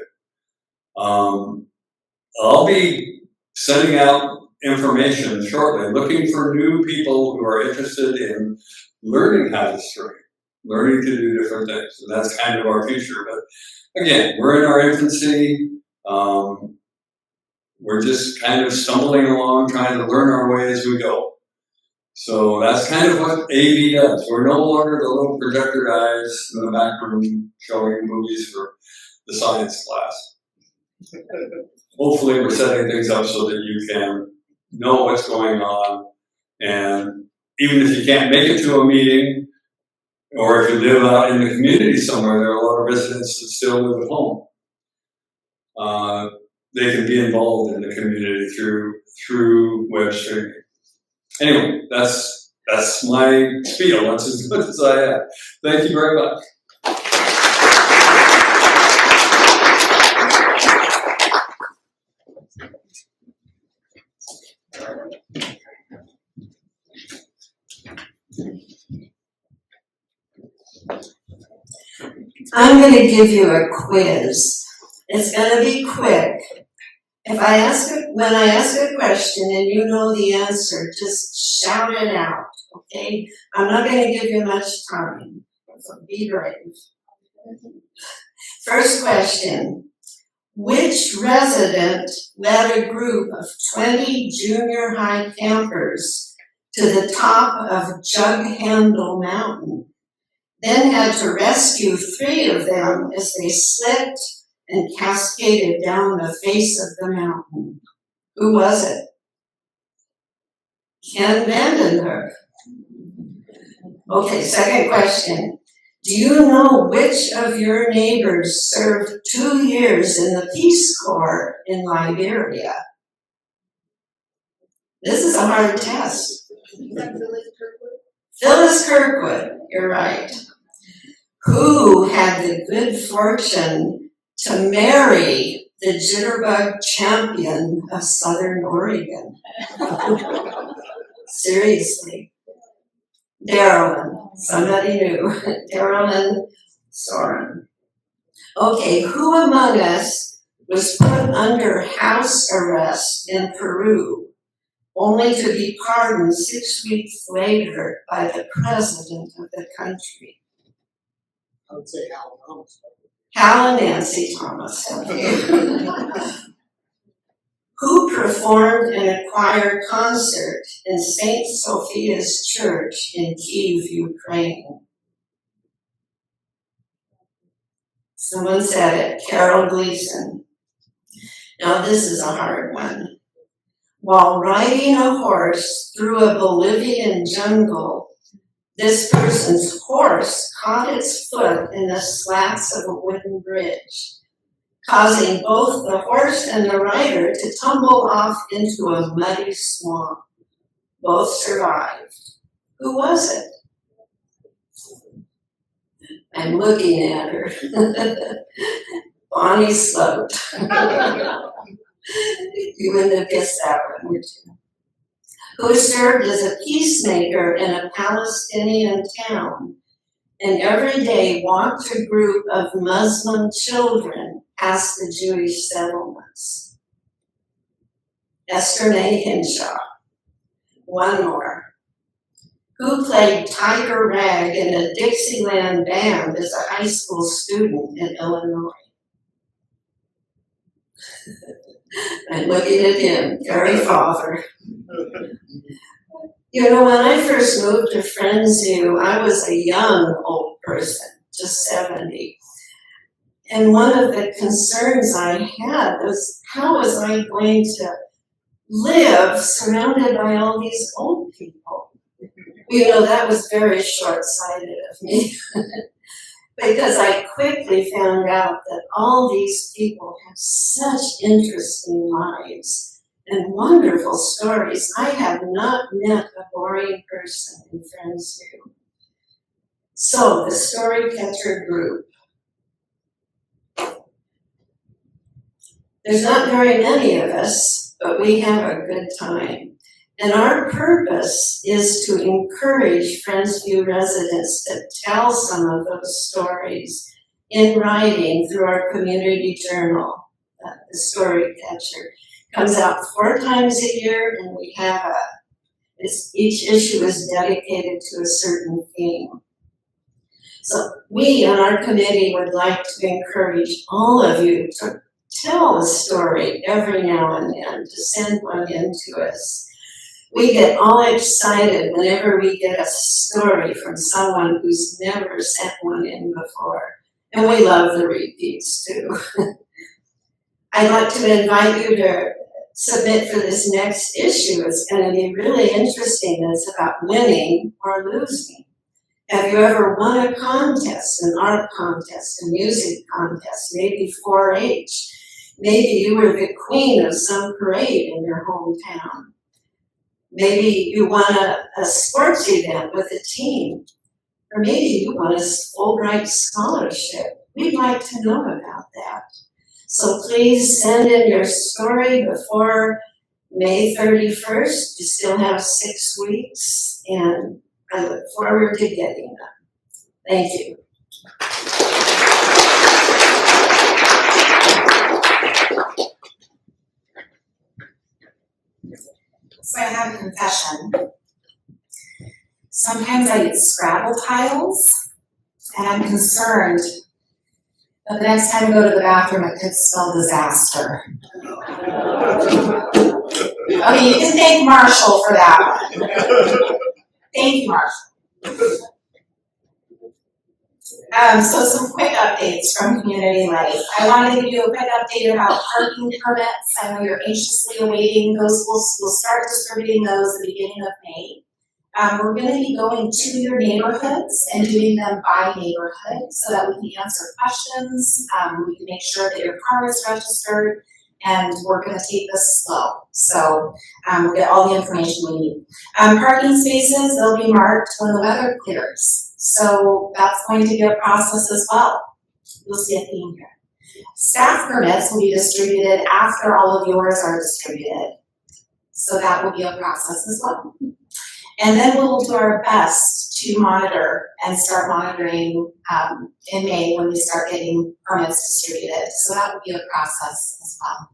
I'll be sending out information shortly, looking for new people who are interested in learning how to stream, learning to do different things. And that's kind of our future. But again, we're in our infancy. We're just kind of stumbling along, trying to learn our way as we go. So that's kind of what AV does. We're no longer the little projector guys in the back room showing movies for the science class. Hopefully we're setting things up so that you can know what's going on, and even if you can't make it to a meeting, or if you live out in the community somewhere, there are a lot of residents that still live at home. They can be involved in the community through web streaming. Anyway, that's my spiel. That's as good as I have. Thank you very much. I'm going to give you a quiz. It's going to be quick. When I ask a question and you know the answer, just shout it out, okay? I'm not going to give you much time, so be brave. First question. Which resident led a group of 20 junior high campers to the top of Jug Handle Mountain, then had to rescue 3 of them as they slipped and cascaded down the face of the mountain? Who was it? Ken Vandenberg. Okay, second question. Do you know which of your neighbors served 2 years in the Peace Corps in Liberia? This is a hard test. Phyllis Kirkwood, you're right. Who had the good fortune to marry the jitterbug champion of Southern Oregon? Seriously. Darylyn, somebody knew. Darylyn Soren. Okay, who among us was put under house arrest in Peru, only to be pardoned 6 weeks later by the president of the country? I would say Hal Thomas. Hal and Nancy Thomas. Okay. Who performed in a choir concert in St. Sophia's Church in Kyiv, Ukraine? Someone said it, Carol Gleason. Now this is a hard one. While riding a horse through a Bolivian jungle, this person's horse caught its foot in the slats of a wooden bridge, causing both the horse and the rider to tumble off into a muddy swamp. Both survived. Who was it? I'm looking at her. Bonnie Sloat. You wouldn't have guessed that one, would you? Who served as a peacemaker in a Palestinian town, and every day walked a group of Muslim children past the Jewish settlements. Esther May Hinshaw. One more. Who played Tiger Rag in a Dixieland band as a high school student in Illinois? I'm looking at him, Gary Father. You know, when I first moved to Friendsview, I was a young old person, just 70. And one of the concerns I had was, how was I going to live surrounded by all these old people? You know, that was very short-sighted of me. Because I quickly found out that all these people have such interesting lives and wonderful stories. I have not met a boring person in Friendsview. So, the Story Catcher group. There's not very many of us, but we have a good time. And our purpose is to encourage Friendsview residents to tell some of those stories in writing through our community journal, the Story Catcher. Comes out 4 times a year, and we have each issue is dedicated to a certain theme. So we on our committee would like to encourage all of you to tell a story every now and then, to send one in to us. We get all excited whenever we get a story from someone who's never sent one in before. And we love the repeats too. I'd like to invite you to submit for this next issue. It's going to be really interesting. It's about winning or losing. Have you ever won a contest, an art contest, a music contest, maybe 4-H? Maybe you were the queen of some parade in your hometown. Maybe you want a sports event with a team, or maybe you want a Fulbright scholarship. We'd like to know about that. So please send in your story before May 31st. You still have 6 weeks, and I look forward to getting them. Thank you. So I have a confession. Sometimes I get Scrabble tiles, and I'm concerned that the next time I go to the bathroom, it could spell disaster. Okay, you can thank Marshall for that one. Thank you, Marshall. So some quick updates from community life. I wanted to give you a quick update about parking permits. I know you're anxiously awaiting those. We'll start distributing those at the beginning of May. We're going to be going to your neighborhoods and doing them by neighborhood so that we can answer questions. We can make sure that your car is registered, and we're going to take this slow. So we'll get all the information we need. Parking spaces, they'll be marked when the weather clears. So that's going to be a process as well. You'll see a theme here. Staff permits will be distributed after all of yours are distributed. So that will be a process as well. And then we'll do our best to monitor and start monitoring in May when we start getting permits distributed. So that will be a process as well.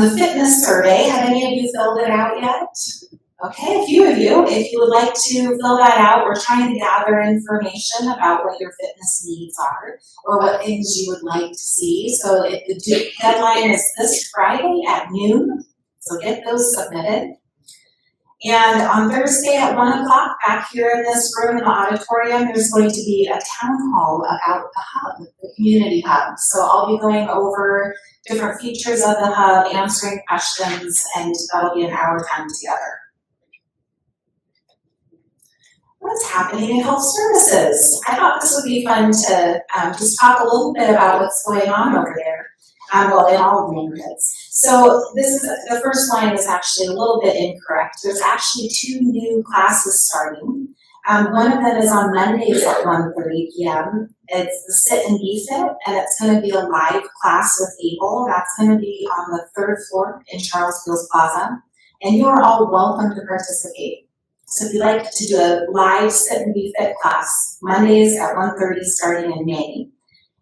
The fitness survey, have any of you filled it out yet? Okay, a few of you. If you would like to fill that out, we're trying to gather information about what your fitness needs are or what things you would like to see. So the deadline is this Friday at noon, so get those submitted. And on Thursday at 1 o'clock, back here in this room in the auditorium, there's going to be a town hall about the hub, the community hub. So I'll be going over different features of the hub, answering questions, and that'll be an hour time together. What's happening in health services? I thought this would be fun to just talk a little bit about what's going on over there. Well, in all of the neighborhoods. So the first line is actually a little bit incorrect. There's actually 2 new classes starting. One of them is on Mondays at 1:30 p.m. It's the Sit and Be Fit, and it's going to be a live class with Able. That's going to be on the 3rd floor in Charles Fields Plaza, and you are all welcome to participate. So if you'd like to do a live Sit and Be Fit class, Mondays at 1:30 starting in May.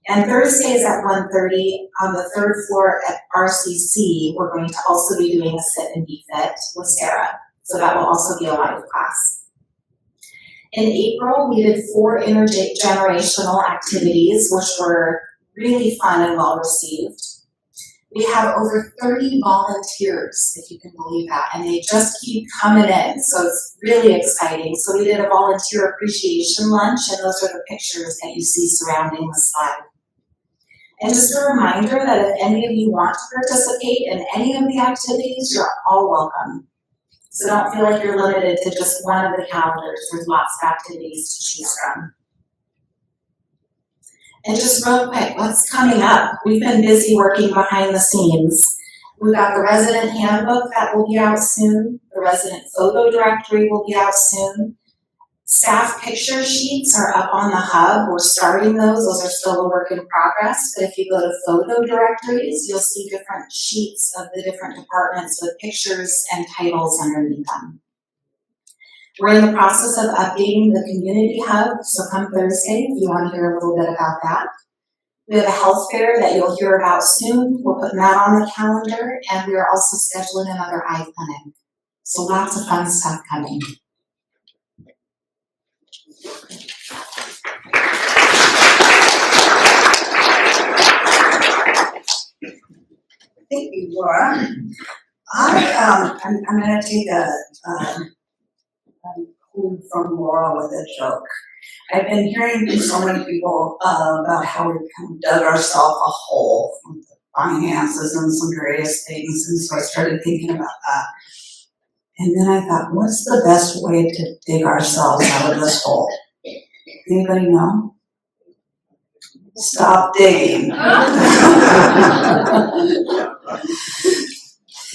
And Thursdays at 1:30 on the 3rd floor at RCC, we're going to also be doing a Sit and Be Fit with Sarah. So that will also be a live class. In April, we did 4 intergenerational activities, which were really fun and well received. We have over 30 volunteers, if you can believe that, and they just keep coming in, so it's really exciting. So we did a volunteer appreciation lunch, and those are the pictures that you see surrounding the slide. And just a reminder that if any of you want to participate in any of the activities, you're all welcome. So don't feel like you're limited to just one of the calendars. There's lots of activities to choose from. And just real quick, what's coming up? We've been busy working behind the scenes. We've got the resident handbook that will be out soon. The resident photo directory will be out soon. Staff picture sheets are up on the hub. We're starting those. Those are still a work in progress. But if you go to photo directories, you'll see different sheets of the different departments with pictures and titles underneath them. We're in the process of updating the community hub, so come Thursday if you want to hear a little bit about that. We have a health fair that you'll hear about soon. We're putting that on the calendar, and we are also scheduling another eye clinic. So lots of fun stuff coming. Thank you, Laura. I'm going to take a clue from Laura with a joke. I've been hearing from so many people about how we kind of dug ourselves a hole with the finances and some various things, and so I started thinking about that. And then I thought, what's the best way to dig ourselves out of this hole? Anybody know? Stop digging.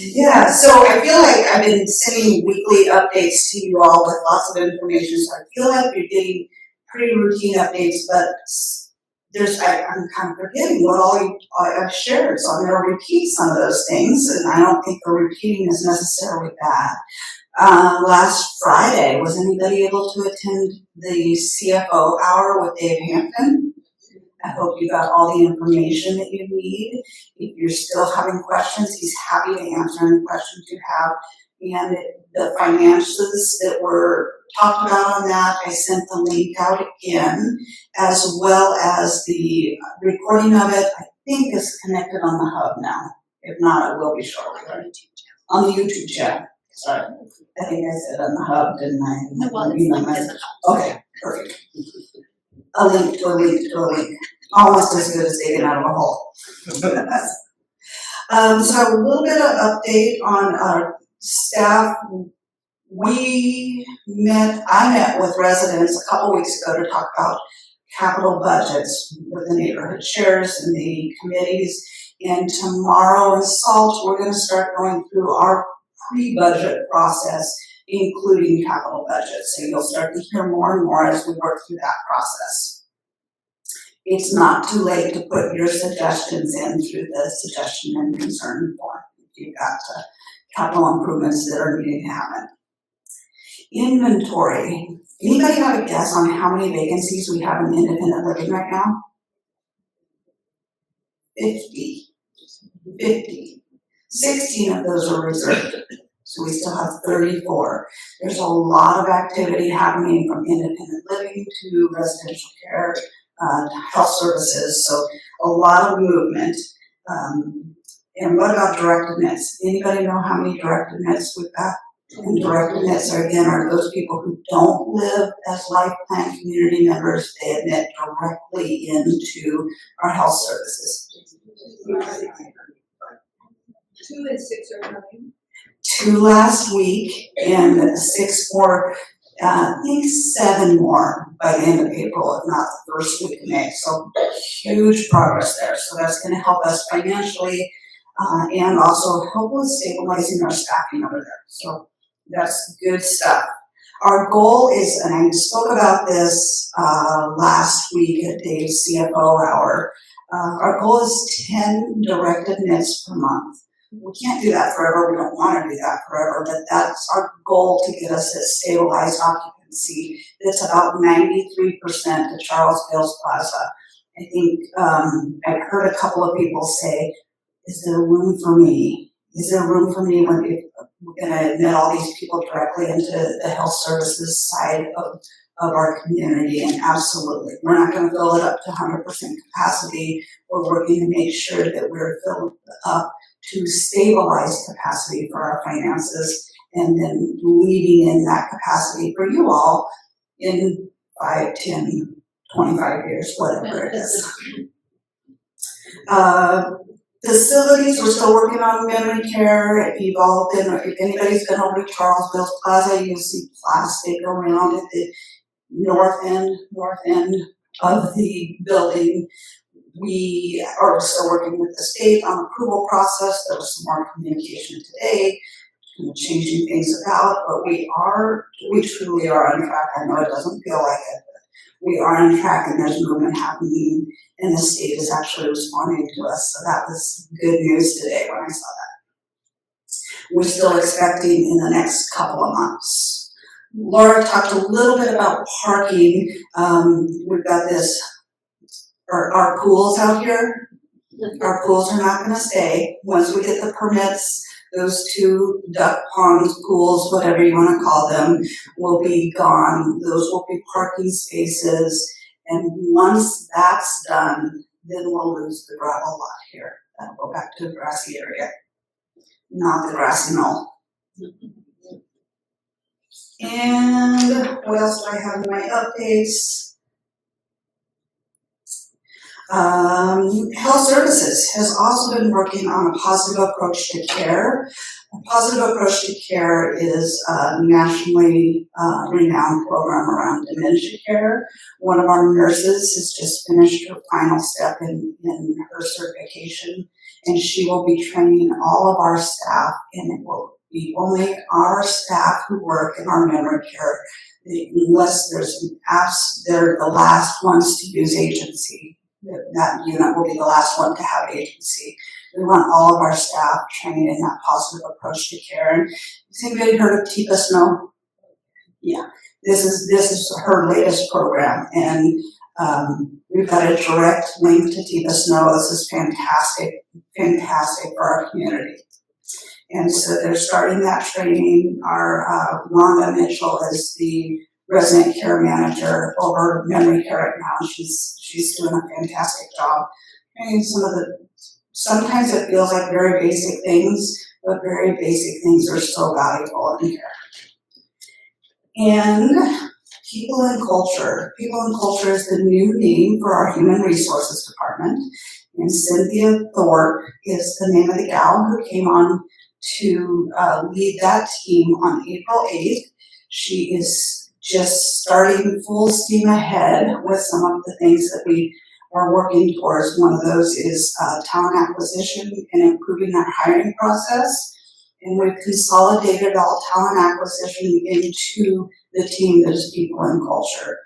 Yeah, so I feel like I've been sending weekly updates to you all with lots of information, so I feel like you're getting pretty routine updates, but I'm kind of forgetting what all I've shared, so I'm gonna repeat some of those things, and I don't think the repeating is necessarily bad. Last Friday, was anybody able to attend the CFO hour with Dave Hampton? I hope you got all the information that you need. If you're still having questions, he's happy to answer any questions you have. And the finances that were talked about on that, I sent the link out again, as well as the recording of it, I think is connected on the hub now. If not, it will be shortly. On the YouTube channel. Sorry. I think I said on the hub, didn't I? No, well, it's linked in the hub. Okay, perfect. A link to a link to a link. Almost as good as digging out of a hole. So a little bit of update on our staff. I met with residents a couple weeks ago to talk about capital budgets with the neighborhood chairs and the committees. And tomorrow in SALT, we're gonna start going through our pre-budget process, including capital budgets. So you'll start to hear more and more as we work through that process. It's not too late to put your suggestions in through the suggestion and concern form. You've got capital improvements that are needing to happen. Inventory. Anybody have a guess on how many vacancies we have in independent living right now? 50. 16 of those are reserved. So we still have 34. There's a lot of activity happening from independent living to residential care, health services, so a lot of movement. And what about direct admits? Anybody know how many direct admits we've got? And direct admits are those people who don't live as life plan community members. They admit directly into our health services. 2 and 6 are coming. 2 last week and 6 more. I think 7 more by the end of April, if not the first week of May. So huge progress there. So that's going to help us financially and also help with stabilizing our staffing over there. So that's good stuff. Our goal is, and I spoke about this last week at Dave's CFO hour, our goal is 10 direct admits per month. We can't do that forever, we don't want to do that forever, but that's our goal to get us at stabilized occupancy. It's about 93% at Charles Gills Plaza. I think I've heard a couple of people say, is there room for me? Is there room for me when we're going to admit all these people directly into the health services side of our community? And absolutely, we're not going to fill it up to 100% capacity. We're working to make sure that we're filled up to stabilize capacity for our finances and then leaving in that capacity for you all in 5, 10, 25 years, whatever it is. Facilities, we're still working on memory care. If anybody's been over to Charles Gills Plaza, you'll see plastic around at the north end of the building. We are still working with the state on approval process. There was some more communication today, changing things about, but we truly are on track. I know it doesn't feel like it, but we are on track and there's movement happening and the state is actually responding to us. So that was good news today when I saw that. We're still expecting in the next couple of months. Lora talked a little bit about parking. We've got our pools out here. Our pools are not gonna stay. Once we get the permits, those 2 duck ponds, pools, whatever you wanna call them, will be gone. Those will be parking spaces. And once that's done, then we'll lose the gravel lot here. That'll go back to the grassy area, not the grassy knoll. And what else do I have in my updates? Health Services has also been working on a positive approach to care. A Positive Approach to Care is a nationally renowned program around dementia care. One of our nurses has just finished her final step in her certification, and she will be training all of our staff, and it will be only our staff who work in our memory care, unless there's an apps, they're the last ones to use agency. That unit will be the last one to have agency. We want all of our staff trained in that positive approach to care. And has anybody heard of Tipa Snow? Yeah, this is her latest program, and we've got a direct link to Tipa Snow. This is fantastic for our community. And so they're starting that training. Our Rhonda Mitchell is the resident care manager over memory care right now. She's doing a fantastic job. And sometimes it feels like very basic things, but very basic things are so valuable in care. And People and Culture. People and Culture is the new name for our Human Resources Department. And Cynthia Thorpe is the name of the gal who came on to lead that team on April 8th. She is just starting full steam ahead with some of the things that we are working towards. One of those is talent acquisition and improving our hiring process. And we've consolidated all talent acquisition into the team that is People and Culture,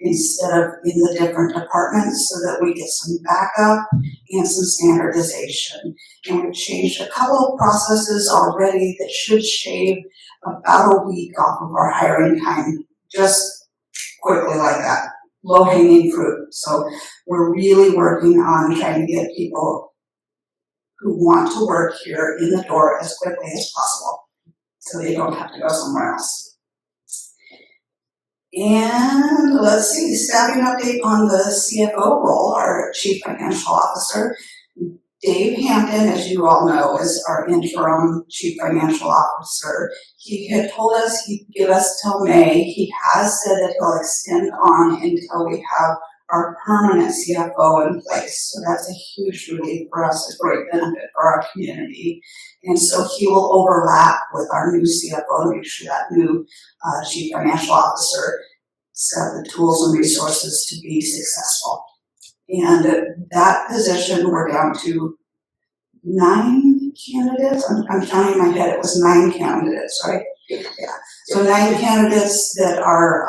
instead of in the different departments, so that we get some backup and some standardization. And we've changed a couple of processes already that should shave about a week off of our hiring time, just quickly like that, low-hanging fruit. So we're really working on trying to get people who want to work here in the door as quickly as possible, so they don't have to go somewhere else. And let's see, staffing update on the CFO role, our Chief Financial Officer. Dave Hampton, as you all know, is our interim Chief Financial Officer. He had told us he'd give us till May. He has said that he'll extend on until we have our permanent CFO in place. So that's a huge relief for us, a great benefit for our community. And so he will overlap with our new CFO to make sure that new Chief Financial Officer has got the tools and resources to be successful. And that position, we're down to 9 candidates. I'm counting in my head, it was 9 candidates, right? Yeah. So 9 candidates that are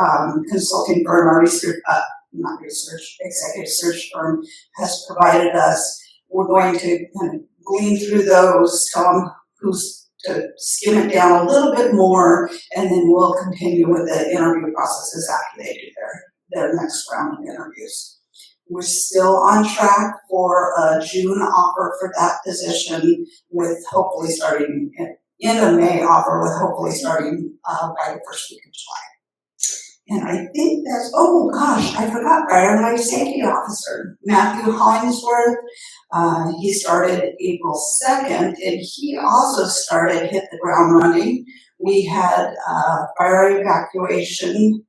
consulting firm, our executive search firm has provided us. We're going to kind of glean through those, tell them who's to skim it down a little bit more, and then we'll continue with the interview processes after they do their next round of interviews. We're still on track for a June offer for that position, with hopefully starting in a May offer, with hopefully starting by the first week of July. And I think that's, oh gosh, I forgot, Fire and Life Safety Officer, Matthew Hollingsworth. He started April 2nd, and he also hit the ground running. We had fire evacuation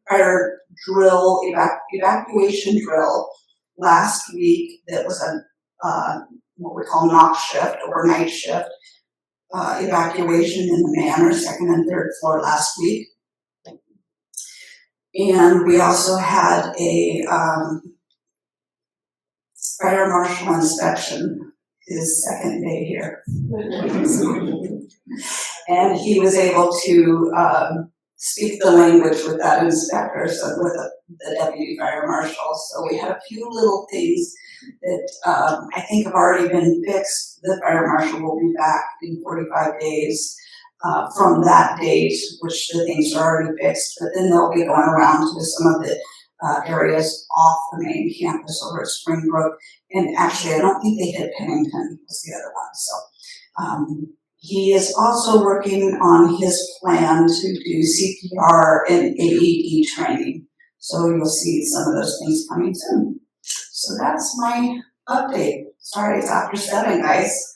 drill last week that was a what we call knock shift, overnight shift, evacuation in the manor, 2nd and 3rd floor last week. And we also had a fire marshal inspection, his 2nd day here. And he was able to speak the language with that inspector, so with the deputy fire marshal. So we had a few little things that I think have already been fixed. The fire marshal will be back in 45 days from that date, which the things are already fixed, but then they'll be going around to some of the areas off the main campus over at Springbrook. And actually, I don't think they hit Pennington, was the other one. So he is also working on his plan to do CPR and AED training. So you'll see some of those things coming soon. So that's my update. Sorry, it's after 7, guys.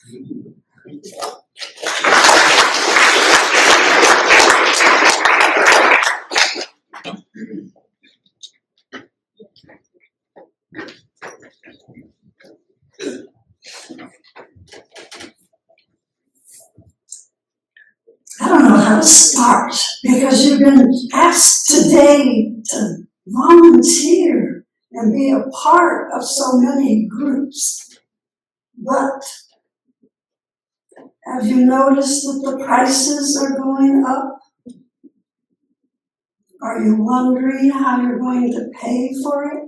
gotta start, because you've been asked today to volunteer and be a part of so many groups. But have you noticed that the prices are going up? Are you wondering how you're going to pay for it?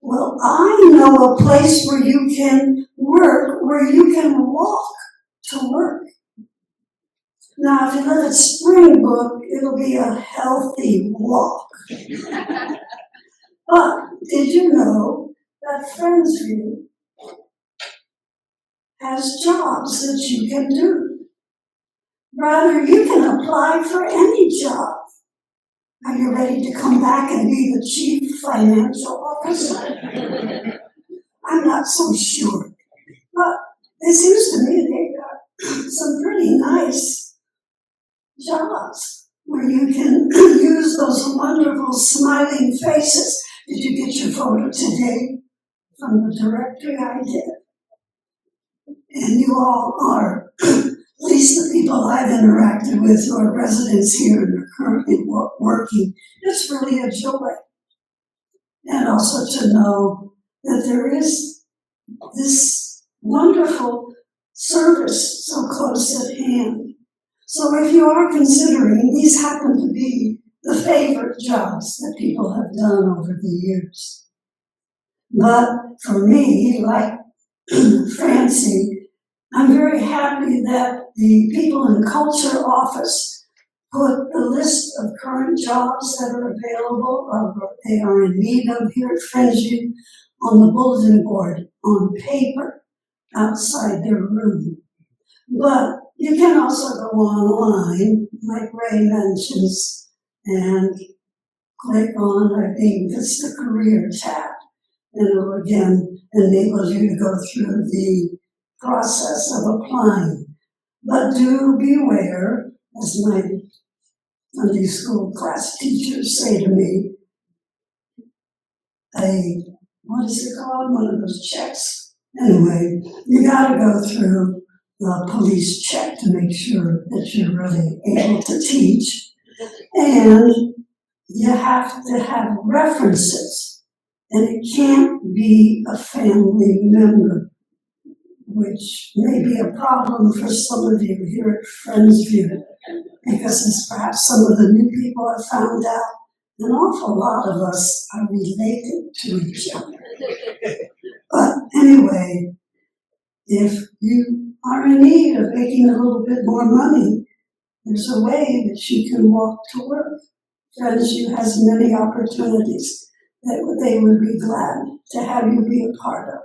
Well, I know a place where you can work, where you can walk to work. Now, if you live at Springbrook, it'll be a healthy walk. But did you know that Friendsview has jobs that you can do? Rather, you can apply for any job. Are you ready to come back and be the chief financial officer? I'm not so sure. But it seems to me they got some pretty nice jobs where you can use those wonderful smiling faces. Did you get your photo today from the directory? I did. And you all are, at least the people I've interacted with who are residents here and are currently working, it's really a joy. And also to know that there is this wonderful service so close at hand. So if you are considering, these happen to be the favorite jobs that people have done over the years. But for me, like Francie, I'm very happy that the People in Culture office put the list of current jobs that are available or they are in need of here at Friendsview on the bulletin board on paper outside their room. But you can also go online, like Ray mentions, and click on, I think it's the career tab, and it will again enable you to go through the process of applying. But do beware, as my Sunday school class teachers say to me, what is it called? One of those checks. Anyway, you gotta go through the police check to make sure that you're really able to teach. And you have to have references. And it can't be a family member, which may be a problem for some of you here at Friendsview, because as perhaps some of the new people have found out, an awful lot of us are related to each other. But anyway, if you are in need of making a little bit more money, there's a way that you can walk to work. Friendsview has many opportunities that they would be glad to have you be a part of.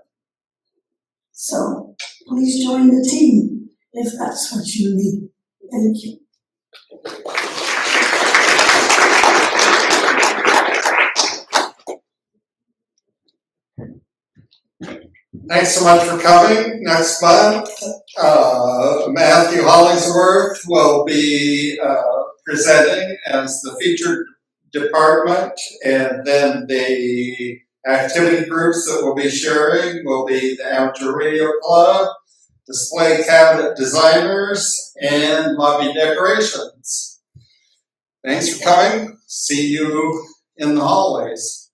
So please join the team if that's what you need. Thank you. Thanks so much for coming. Next month, Matthew Hollingsworth will be presenting as the featured department, and then the activity groups that we'll be sharing will be the Amateur Radio Club, Display Cabinet Designers, and Lobby Decorations. Thanks for coming. See you in the hallways.